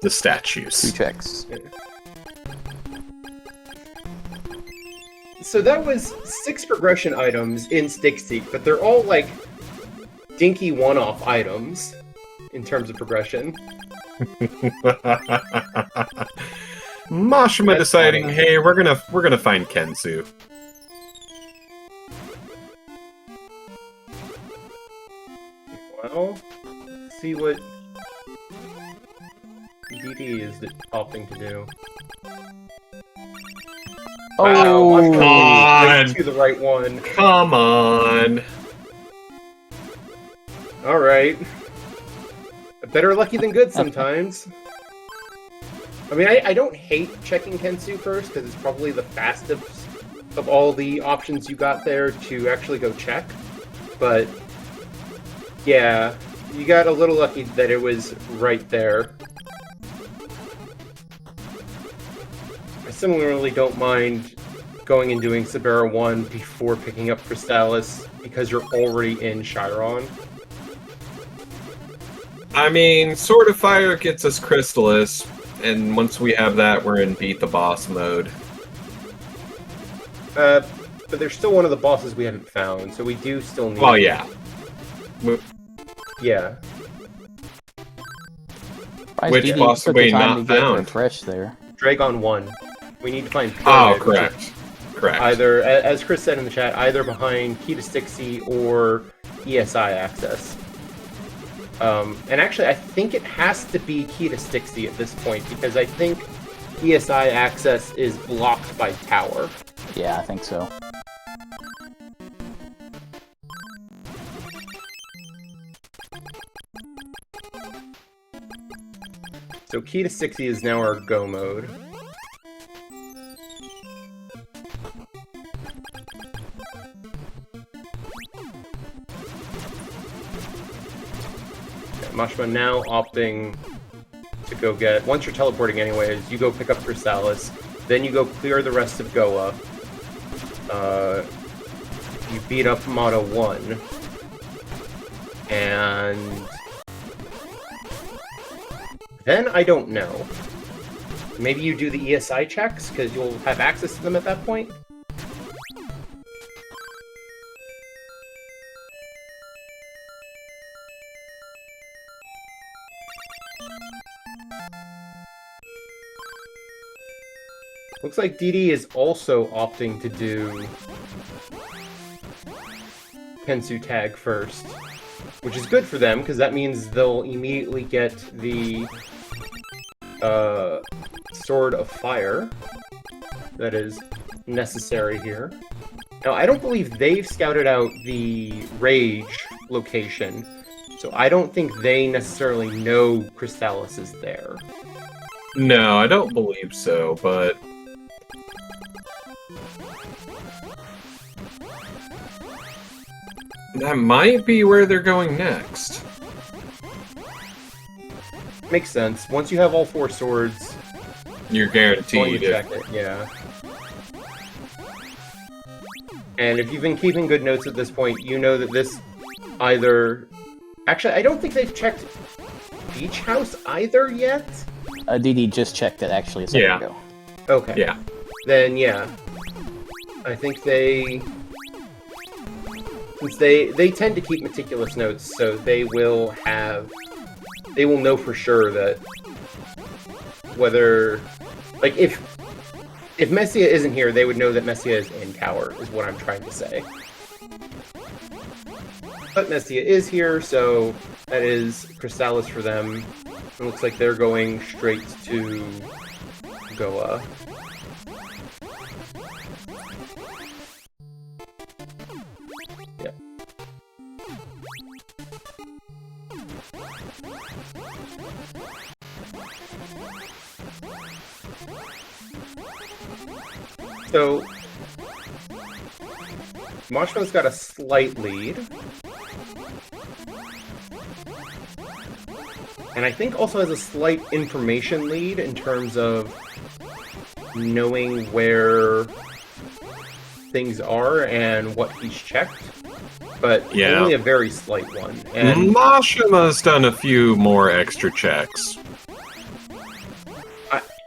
the statues? 2 checks. So that was 6 progression items in Stixie, but they're all like dinky one-off items in terms of progression. Mashima deciding, hey, we're gonna find Kensu. Well, let's see what DD is opting to do. Oh, Wow, come on! to the right one. Come on! Alright. Better lucky than good sometimes. I mean, I don't hate checking Kensu first, because it's probably the fastest of all the options you got there to actually go check. But, yeah, you got a little lucky that it was right there. I similarly don't mind going and doing Sabera 1 before picking up Crystalis, because you're already in Chiron. I mean, Sword of Fire gets us Crystalis, and once we have that, we're in beat the boss mode. But there's still one of the bosses we haven't found, so we do still need... Well, yeah. Yeah. Which boss have we not found? Fresh there. Dragon 1. We need to find Oh, Pyramid, correct. Correct. Either, as Chris said in the chat, either behind Key to Stixie or ESI access. And actually, I think it has to be Key to Stixie at this point, because I think ESI access is blocked by Tower. Yeah, I think so. So Key to Stixie is now our go mode. Mashima now opting to go get... Once you're teleporting anyways, you go pick up Crystalis, then you go clear the rest of Goa. You beat up Motto 1. And... then I don't know. Maybe you do the ESI checks, because you'll have access to them at that point? Looks like DD is also opting to do Kensu tag first, which is good for them, because that means they'll immediately get the Sword of Fire that is necessary here. Now, I don't believe they've scouted out the Rage location, so I don't think they necessarily know Crystalis is there. No, I don't believe so, but... that might be where they're going next. Makes sense. Once you have all 4 swords, You're going guaranteed to check it, yeah. And if you've been keeping good notes at this point, you know that this either... Actually, I don't think they've checked Beach House either yet. DD just checked it actually a second ago. Okay. Yeah. Then, yeah. I think they... since they tend to keep meticulous notes, so they will have they will know for sure that whether, like, if Messia isn't here, they would know that Messia is in tower, is what I'm trying to say. But Messia is here, so that is Crystalis for them. It looks like they're going straight to Goa. Yeah. So Mashma's got a slight lead. And I think also has a slight information lead in terms of knowing where things are and what he's checked. But only a very slight one. And Mashima's done a few more extra checks.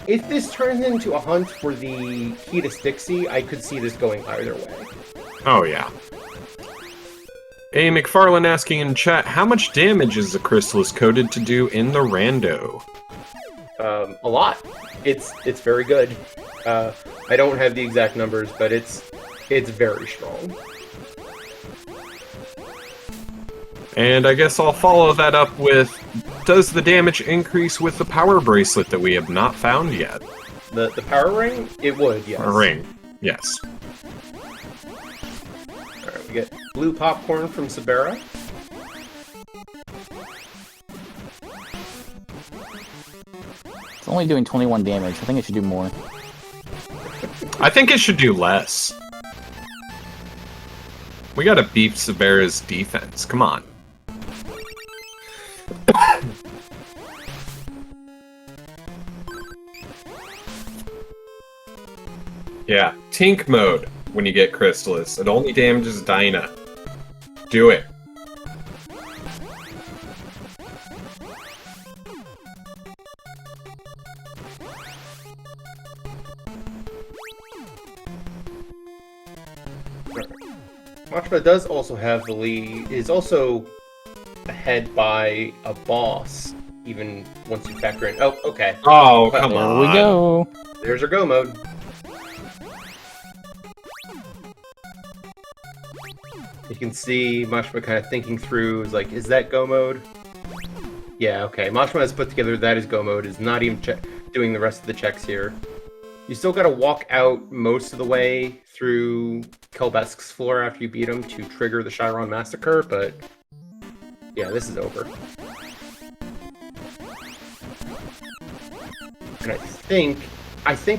If this turns into a hunt for the key to Stixie, I could see this going either way. Oh, yeah. A. McFarlane asking in chat, how much damage is the Crystalis coded to do in the rando? A lot. It's very good. I don't have the exact numbers, but it's very strong. And I guess I'll follow that up with, does the damage increase with the power bracelet that we have not found yet? The power ring? It would, yes. Power ring, yes. Alright, we get blue popcorn from Sabera. It's only doing 21 damage. I think it should do more. I think it should do less. We gotta beef Sabera's defense, come on. Yeah, Tink mode when you get Crystalis. It only damages Dinah. Do it. Mashma does also have the lead, is also ahead by a boss, even once you factor in... Oh, okay. Oh, come on. There we go. There's our go mode. You can see Mashma kind of thinking through, is like, is that go mode? Yeah, okay. Mashma has put together that is go mode, is not even doing the rest of the checks here. You still gotta walk out most of the way through Kelbesk's floor after you beat him to trigger the Chiron Massacre, but yeah, this is over. And I think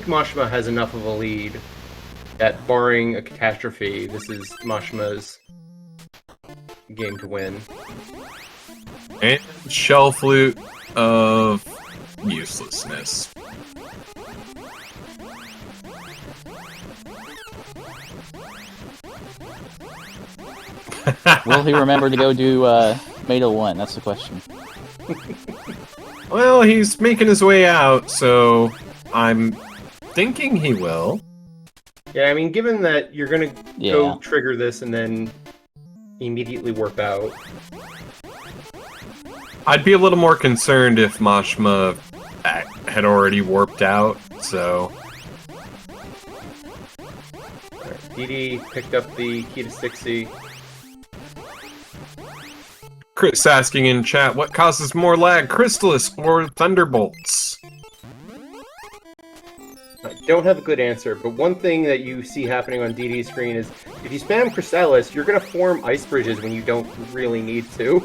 Mashma has enough of a lead that barring a catastrophe, this is Mashma's game to win. And Shell Flute of uselessness. Will he remember to go do Meta 1? That's the question. Well, he's making his way out, so I'm thinking he will. Yeah, I mean, given that you're gonna Yeah. go trigger this and then immediately warp out. I'd be a little more concerned if Mashma had already warped out, so... Alright, DD picked up the key to Stixie. Chris asking in chat, what causes more lag, Crystalis or Thunderbolts? I don't have a good answer, but one thing that you see happening on DD's screen is if you spam Crystalis, you're gonna form ice bridges when you don't really need to.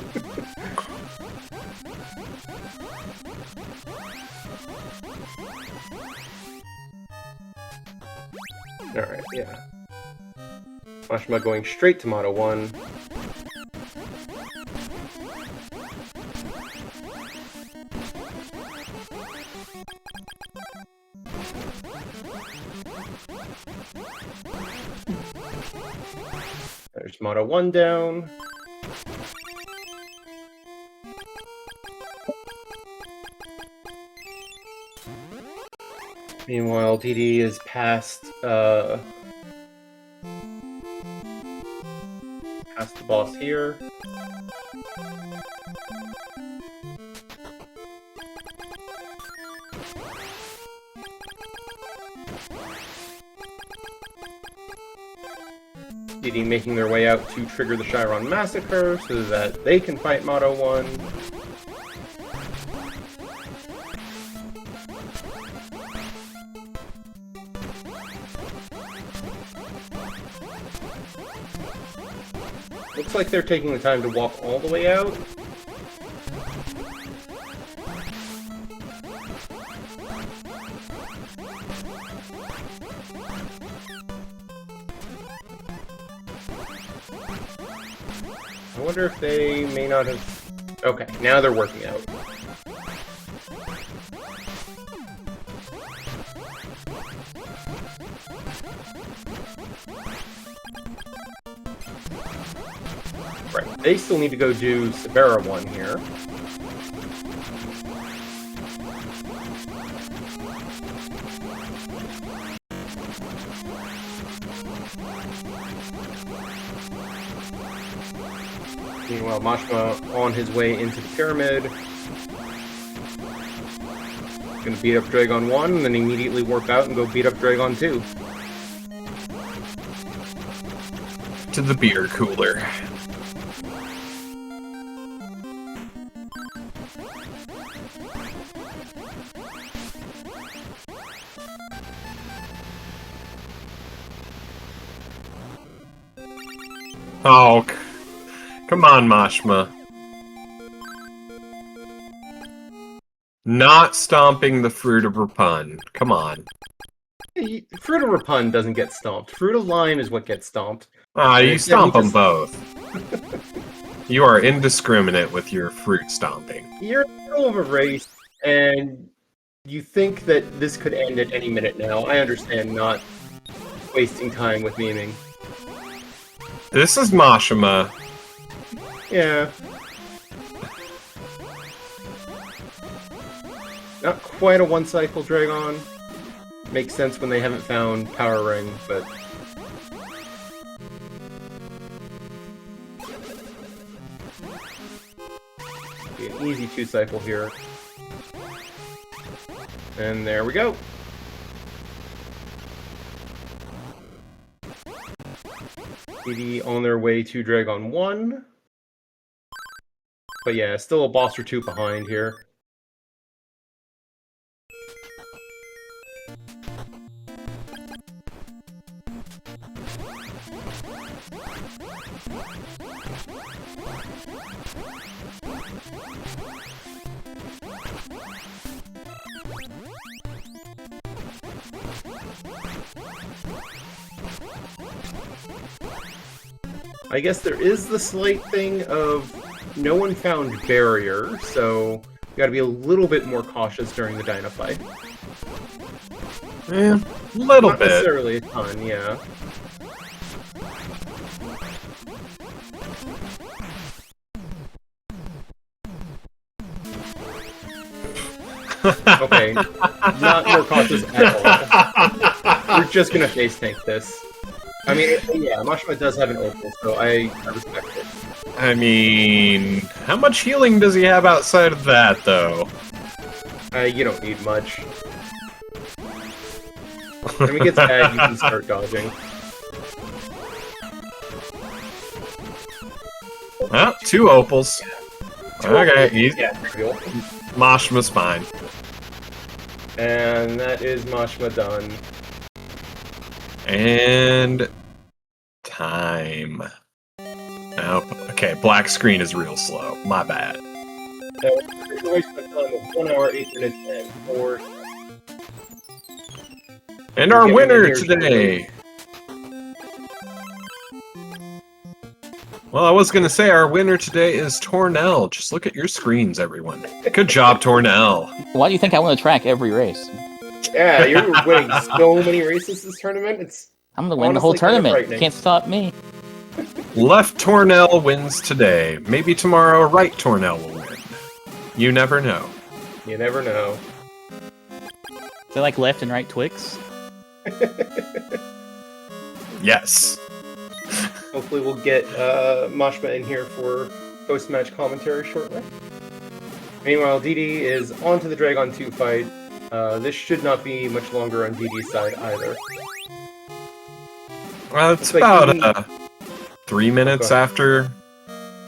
Alright, yeah. Mashma going straight to Moto 1. There's Moto 1 down. Meanwhile, DD is past the boss here. DD making their way out to trigger the Chiron Massacre so that they can fight Motto 1. Looks like they're taking the time to walk all the way out. I wonder if they may not have... Okay, now they're working out. Right, they still need to go do Sabera 1 here. Meanwhile, Mashma on his way into the pyramid. Gonna beat up Dragon 1, and then immediately warp out and go beat up Dragon 2. To the beer cooler. Oh, come on, Mashma. Not stomping the Fruit of Rapun. Come on. Fruit of Rapun doesn't get stomped. Fruit of Lime is what gets stomped. Ah, you stomp them both. You are indiscriminate with your fruit stomping. You're in the middle of a race, and you think that this could end at any minute now. I understand not wasting time with memeing. This is Mashima. Yeah. Not quite a one-cycle Dragon. Makes sense when they haven't found Power Ring, but... Be an easy two-cycle here. And there we go. DD on their way to Dragon 1. But yeah, still a boss or two behind here. I guess there is the slight thing of no one found barrier, so you gotta be a little bit more cautious during the Dyna fight. Yeah, a little Not bit. necessarily a ton, yeah. Okay, not more cautious at all. We're just gonna face tank this. I mean, yeah, Mashima does have an opal, so I respect it. I mean, how much healing does he have outside of that, though? You don't need much. When it gets bad, you can start dodging. Well, 2 opals. Okay, he's... Yeah, cool. Mashima's fine. And that is Mashima done. And... time. Nope. Okay, black screen is real slow. My bad. Situation time of 1 hour, 8 minutes, and 4. And our Okay, winner here's today! Well, I was gonna say our winner today is Tornell. Just look at your screens, everyone. Good job, Tornell. Why do you think I want to track every race? Yeah, you're winning so many races this tournament. It's I'm gonna win the whole honestly kind of tournament. frightening. Can't stop me. Left Tornell wins today. Maybe tomorrow right Tornell will win. You never know. You never know. Is that like left and right Twix? Yes. Hopefully we'll get Mashima in here for post-match commentary shortly. Meanwhile, DD is on to the Dragon 2 fight. This should not be much longer on DD's side either. Well, it's Looks like about 3 minutes Okay. after.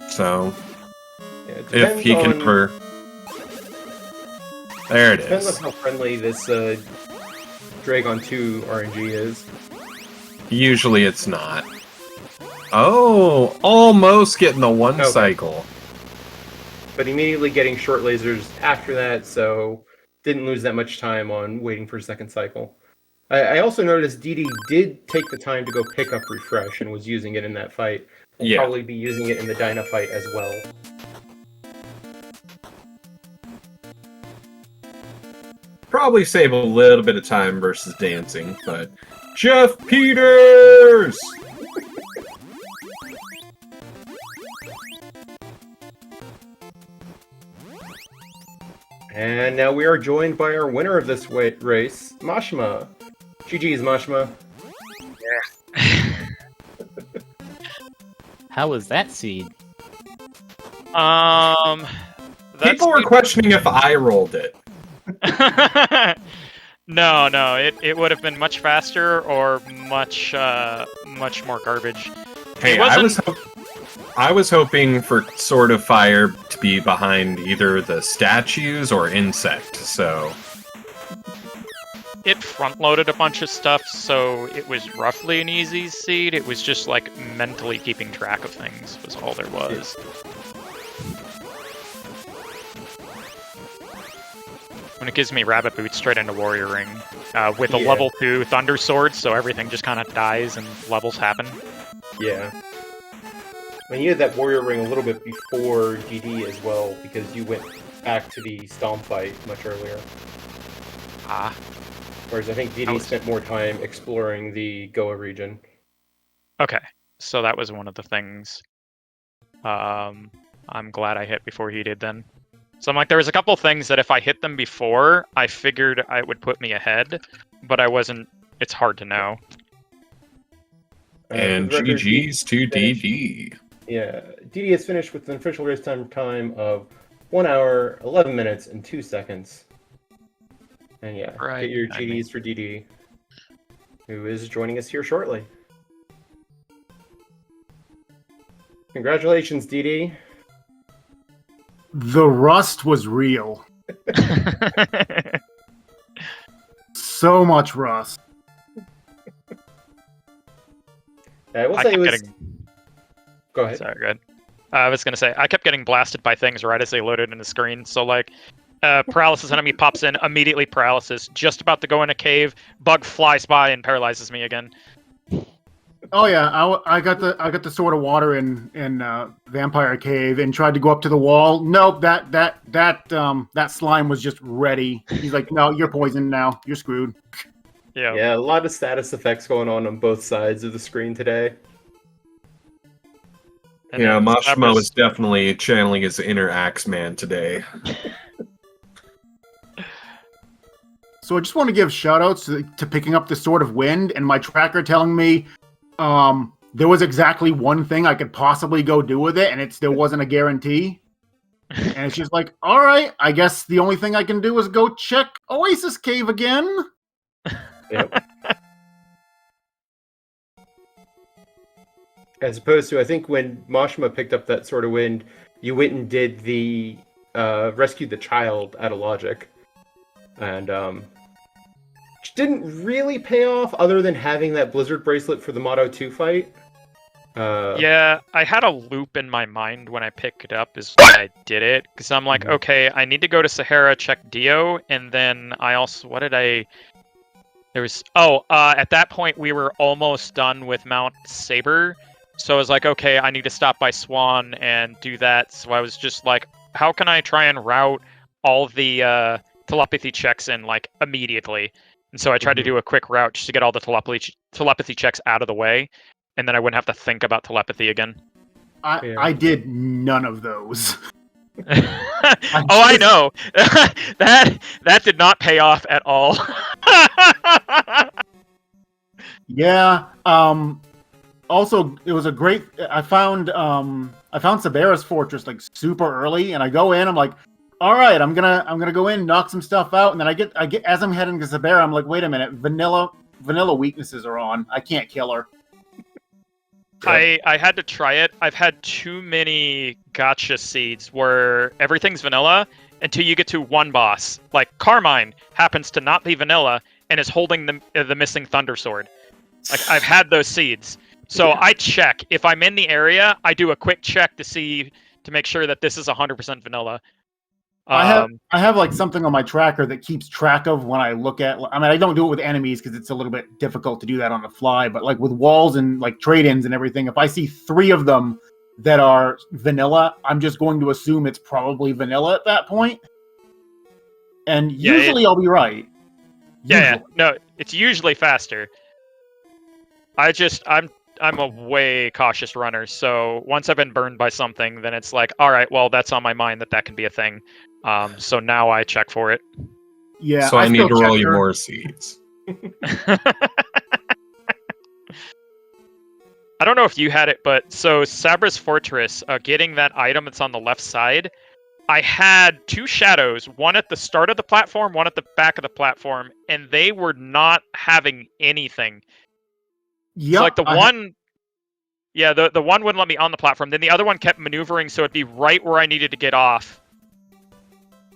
So, Yeah, it if he can ever... There it depends is. on how friendly this Dragon 2 RNG is. Usually it's not. Oh, almost getting the one Okay. cycle. But immediately getting short lasers after that, so didn't lose that much time on waiting for a second cycle. I also noticed DD did take the time to go pick up Refresh and was using it in that fight. Will Yeah. probably be using it in the Dyna fight as well. Probably save a little bit of time versus dancing, but... Jeff Peters! And now we are joined by our winner of this race, M2sh2m2. GG's, M2sh2m2. How was that seed? People were questioning if I rolled it. No, it would have been much faster or much more garbage. Hey, I was hoping for Sword of Fire to be behind either the statues or insect, so... It front-loaded a bunch of stuff, so it was roughly an easy seed. It was just, like, mentally keeping track of things was all there was. When it gives me Rabbit Boots straight into Warrior Ring, with a level 2 Thunder Sword, so everything just kind of dies and levels happen. Yeah. I mean, you had that Warrior Ring a little bit before DD as well, because you went back to the Stomp fight much earlier. Ah. Whereas I think DD spent more time exploring the Goa region. Okay, so that was one of the things I'm glad I hit before he did then. So I'm like, there was a couple things that if I hit them before, I figured it would put me ahead, but I wasn't, it's hard to know. And GG's to DD. Yeah, DD has finished with an official race time of 1 hour, 11 minutes, and 2 seconds. And yeah, right, get your GDs for DD, who is joining us here shortly. Congratulations, DD. The rust was real. So much rust. I will say it was... Go ahead. Sorry, go ahead. I was going to say, I kept getting blasted by things right as they loaded in the screen. So, like, paralysis enemy pops in, immediately paralysis. Just about to go in a cave, bug flies by and paralyzes me again. Oh yeah, I got the Sword of Water in Vampire Cave and tried to go up to the wall. Nope, that slime was just ready. He's like, no, you're poisoned now. You're screwed. Yeah, a lot of status effects going on both sides of the screen today. And yeah, M2sh2m2 is definitely channeling his inner Axeman today. So I just want to give shoutouts to picking up the Sword of Wind and my tracker telling me there was exactly one thing I could possibly go do with it, and it still wasn't a guarantee. And it's just like, all right, I guess the only thing I can do is go check Oasis Cave again. Yep. As opposed to, I think when M2sh2m2 picked up that Sword of Wind, you went and did the rescued the child out of Logic, and which didn't really pay off other than having that Blizzard bracelet for the Motto 2 fight. Yeah, I had a loop in my mind when I picked it up is why I did it, because I'm like, okay, I need to go to Sahara, check Dio, and then I also, at that point we were almost done with Mount Saber, so I was like, okay, I need to stop by Swan and do that, so I was just like, how can I try and route all the telepathy checks in, like, immediately? And so I tried to do a quick route just to get all the telepathy checks out of the way, and then I wouldn't have to think about telepathy again. I did none of those. I know. that did not pay off at all. Yeah. Also, it was a great. I found Sabera's Fortress like super early, and I go in. I'm like, all right, I'm gonna go in, knock some stuff out, and then I get as I'm heading to Sabera, I'm like, wait a minute, vanilla weaknesses are on. I can't kill her. I had to try it. I've had too many gotcha seeds where everything's vanilla until you get to one boss. Like Carmine happens to not be vanilla and is holding the missing Thunder Sword. Like I've had those seeds. So I check. If I'm in the area, I do a quick check to make sure that this is 100% vanilla. I have like something on my tracker that keeps track of when I look at. I mean, I don't do it with enemies because it's a little bit difficult to do that on the fly. But like with walls and like trade-ins and everything, if I see 3 of them that are vanilla, I'm just going to assume it's probably vanilla at that point. And usually I'll be right. Yeah, no, it's usually faster. I'm a way cautious runner, so once I've been burned by something, then it's like, all right, well, that's on my mind that can be a thing. So now I check for it. Yeah. So I need to roll check you her. more seeds. I don't know if you had it, but so Sabra's Fortress, getting that item that's on the left side, I had 2 shadows, one at the start of the platform, one at the back of the platform, and they were not having anything. Yep, So like the one wouldn't let me on the platform. Then the other one kept maneuvering, so it'd be right where I needed to get off.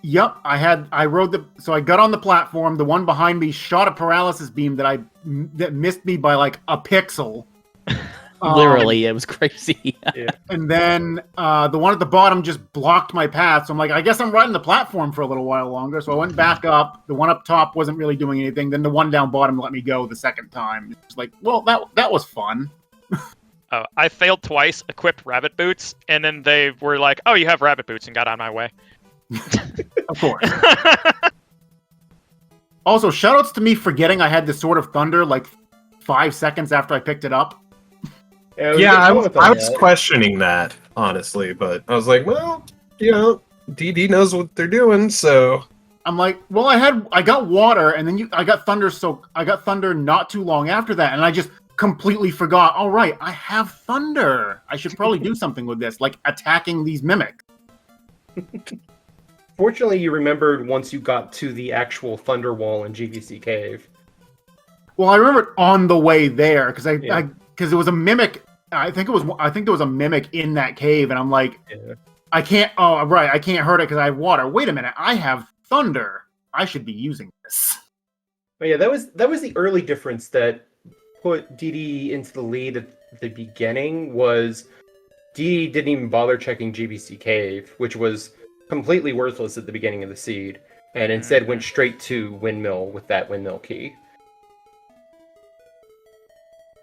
Yep, I rode so I got on the platform. The one behind me shot a paralysis beam that missed me by like a pixel. Literally, it was crazy. And then the one at the bottom just blocked my path. So I'm like, I guess I'm riding the platform for a little while longer. So I went back up. The one up top wasn't really doing anything. Then the one down bottom let me go the second time. It's like, well, that was fun. I failed twice, equipped rabbit boots, and then they were like, oh, you have rabbit boots, and got out of my way. Of course. Also, shoutouts to me forgetting I had the Sword of Thunder like 5 seconds after I picked it up. Yeah, I was questioning that, honestly, but I was like, well, DD knows what they're doing, so... I'm like, well, I got water, and then I got thunder, so I got thunder not too long after that, and I just completely forgot, all right, I have thunder. I should probably do something with this, like attacking these mimics. Fortunately, you remembered once you got to the actual thunder wall in GVC Cave. Well, I remember on the way there, because because there was a mimic. I think there was a mimic in that cave, and I'm like, I can't. Oh, right, I can't hurt it because I have water. Wait a minute, I have thunder. I should be using this. But yeah, that was the early difference that put DD into the lead at the beginning. Was DD didn't even bother checking GVC Cave, which was completely worthless at the beginning of the seed, and instead went straight to Windmill with that Windmill key.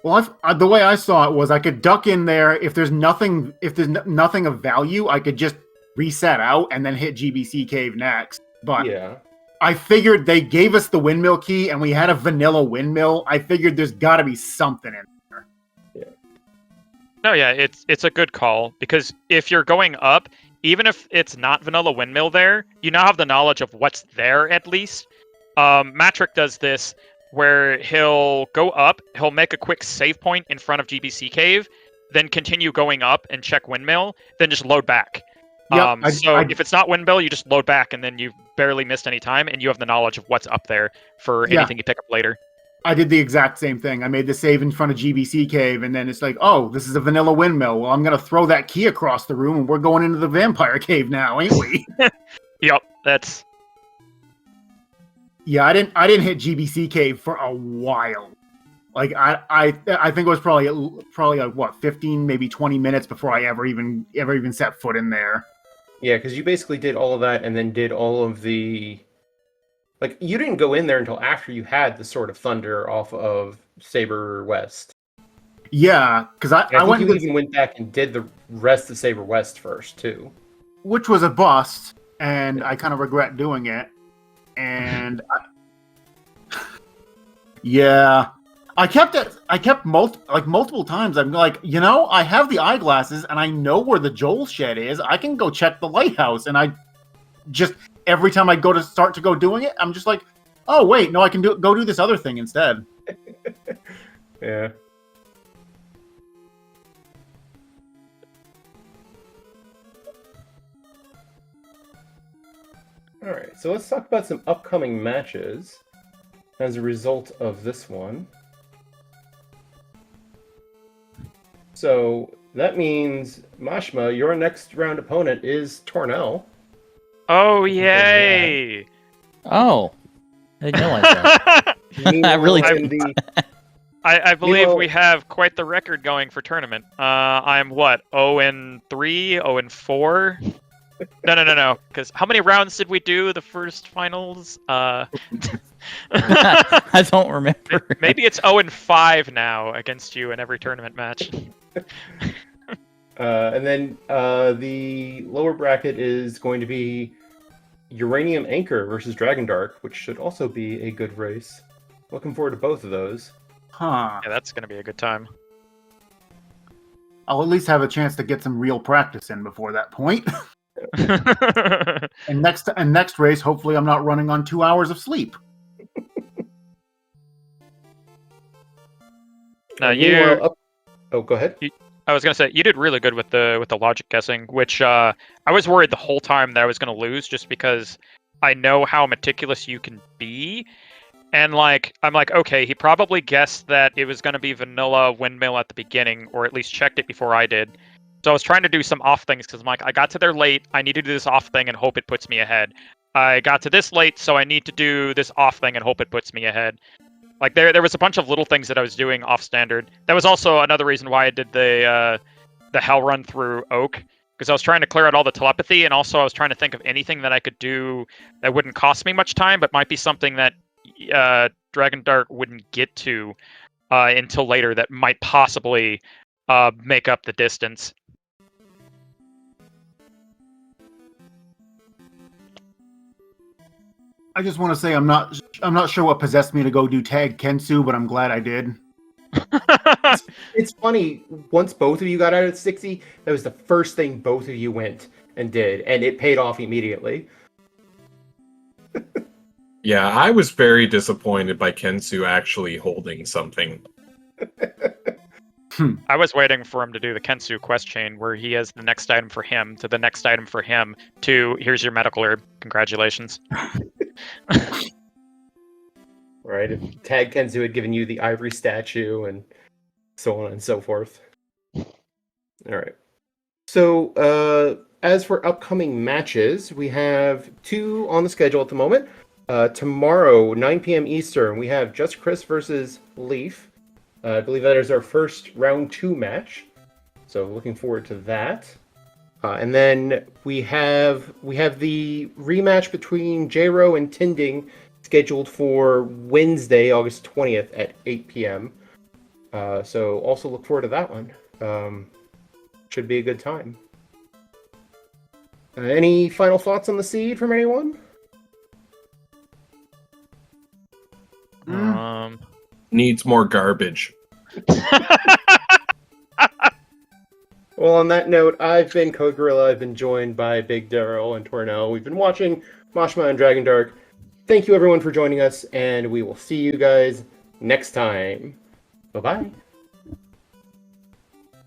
Well, the way I saw it was I could duck in there. If there's nothing of value, I could just reset out and then hit GBC Cave next. But yeah, I figured they gave us the windmill key and we had a vanilla windmill. I figured there's got to be something in there. Yeah. No, yeah, it's a good call, because if you're going up, even if it's not vanilla windmill there, you now have the knowledge of what's there at least. Matrick does this, where he'll go up, he'll make a quick save point in front of GBC Cave, then continue going up and check Windmill, then just load back. Yep, if it's not Windmill, you just load back, and then you've barely missed any time, and you have the knowledge of what's up there for anything you pick up later. I did the exact same thing. I made the save in front of GBC Cave, and then it's like, oh, this is a vanilla windmill. Well, I'm going to throw that key across the room, and we're going into the vampire cave now, ain't we? Yep, that's... Yeah, I didn't hit GBC Cave for a while. Like I think it was probably like what 15, maybe 20 minutes before I ever even set foot in there. Yeah, because you basically did all of that and then did all of the... Like, you didn't go in there until after you had the Sword of Thunder off of Saber West. Yeah, because I think went you even went back and did the rest of Saber West first too, which was a bust, and I kind of regret doing it. And I kept multiple times. I'm like, I have the eyeglasses and I know where the Joel shed is. I can go check the lighthouse. And I just, every time I start to go doing it, I'm just like, oh wait, no, I can go do this other thing instead. Yeah. Alright, so let's talk about some upcoming matches as a result of this one. So that means, Mashma, your next round opponent is Tornell. Oh, yay! Oh, I didn't realize that. Meanwhile, really in the I believe Meanwhile- we have quite the record going for tournament. I'm what, 0-3, 0-4? No. Because how many rounds did we do the first finals? I don't remember. Maybe it's 0-5 now against you in every tournament match. and then the lower bracket is going to be Uranium Anchor versus Dragondarch, which should also be a good race. Looking forward to both of those. Huh. Yeah, that's gonna be a good time. I'll at least have a chance to get some real practice in before that point. And next race, hopefully I'm not running on 2 hours of sleep. Now Meanwhile, oh, go ahead. I was gonna say you did really good with the logic guessing, which I was worried the whole time that I was gonna lose just because I know how meticulous you can be, and I'm like, okay, he probably guessed that it was gonna be vanilla windmill at the beginning, or at least checked it before I did. So I was trying to do some off things because I'm like, I got to there late, I need to do this off thing and hope it puts me ahead. I got to this late, so I need to do this off thing and hope it puts me ahead. Like there was a bunch of little things that I was doing off standard. That was also another reason why I did the hell run through Oak, because I was trying to clear out all the telepathy, and also I was trying to think of anything that I could do that wouldn't cost me much time, but might be something that Dragondarch wouldn't get to until later that might possibly make up the distance. I just want to say I'm not sure what possessed me to go do tag Kensu, but I'm glad I did. It's funny, once both of you got out at 60, that was the first thing both of you went and did, and it paid off immediately. Yeah, I was very disappointed by Kensu actually holding something. I was waiting for him to do the Kensu quest chain where he has the next item for him, to the next item for him, to here's your medical herb. Congratulations. Right? If Tag Kenzu had given you the ivory statue and so on and so forth. All right. So, as for upcoming matches, we have 2 on the schedule at the moment. Tomorrow, 9 p.m. Eastern, we have Just Chris versus Leaf. I believe that is our first round 2 match. So looking forward to that. And then we have the rematch between J-Ro and Tinding scheduled for Wednesday, August 20th at 8 p.m. So also look forward to that one. Should be a good time. Any final thoughts on the seed from anyone? Needs more garbage. Well, on that note, I've been Code Gorilla. I've been joined by Big Daryl and Tornell. We've been watching Mashma and Dragondarch. Thank you, everyone, for joining us, and we will see you guys next time. Bye-bye.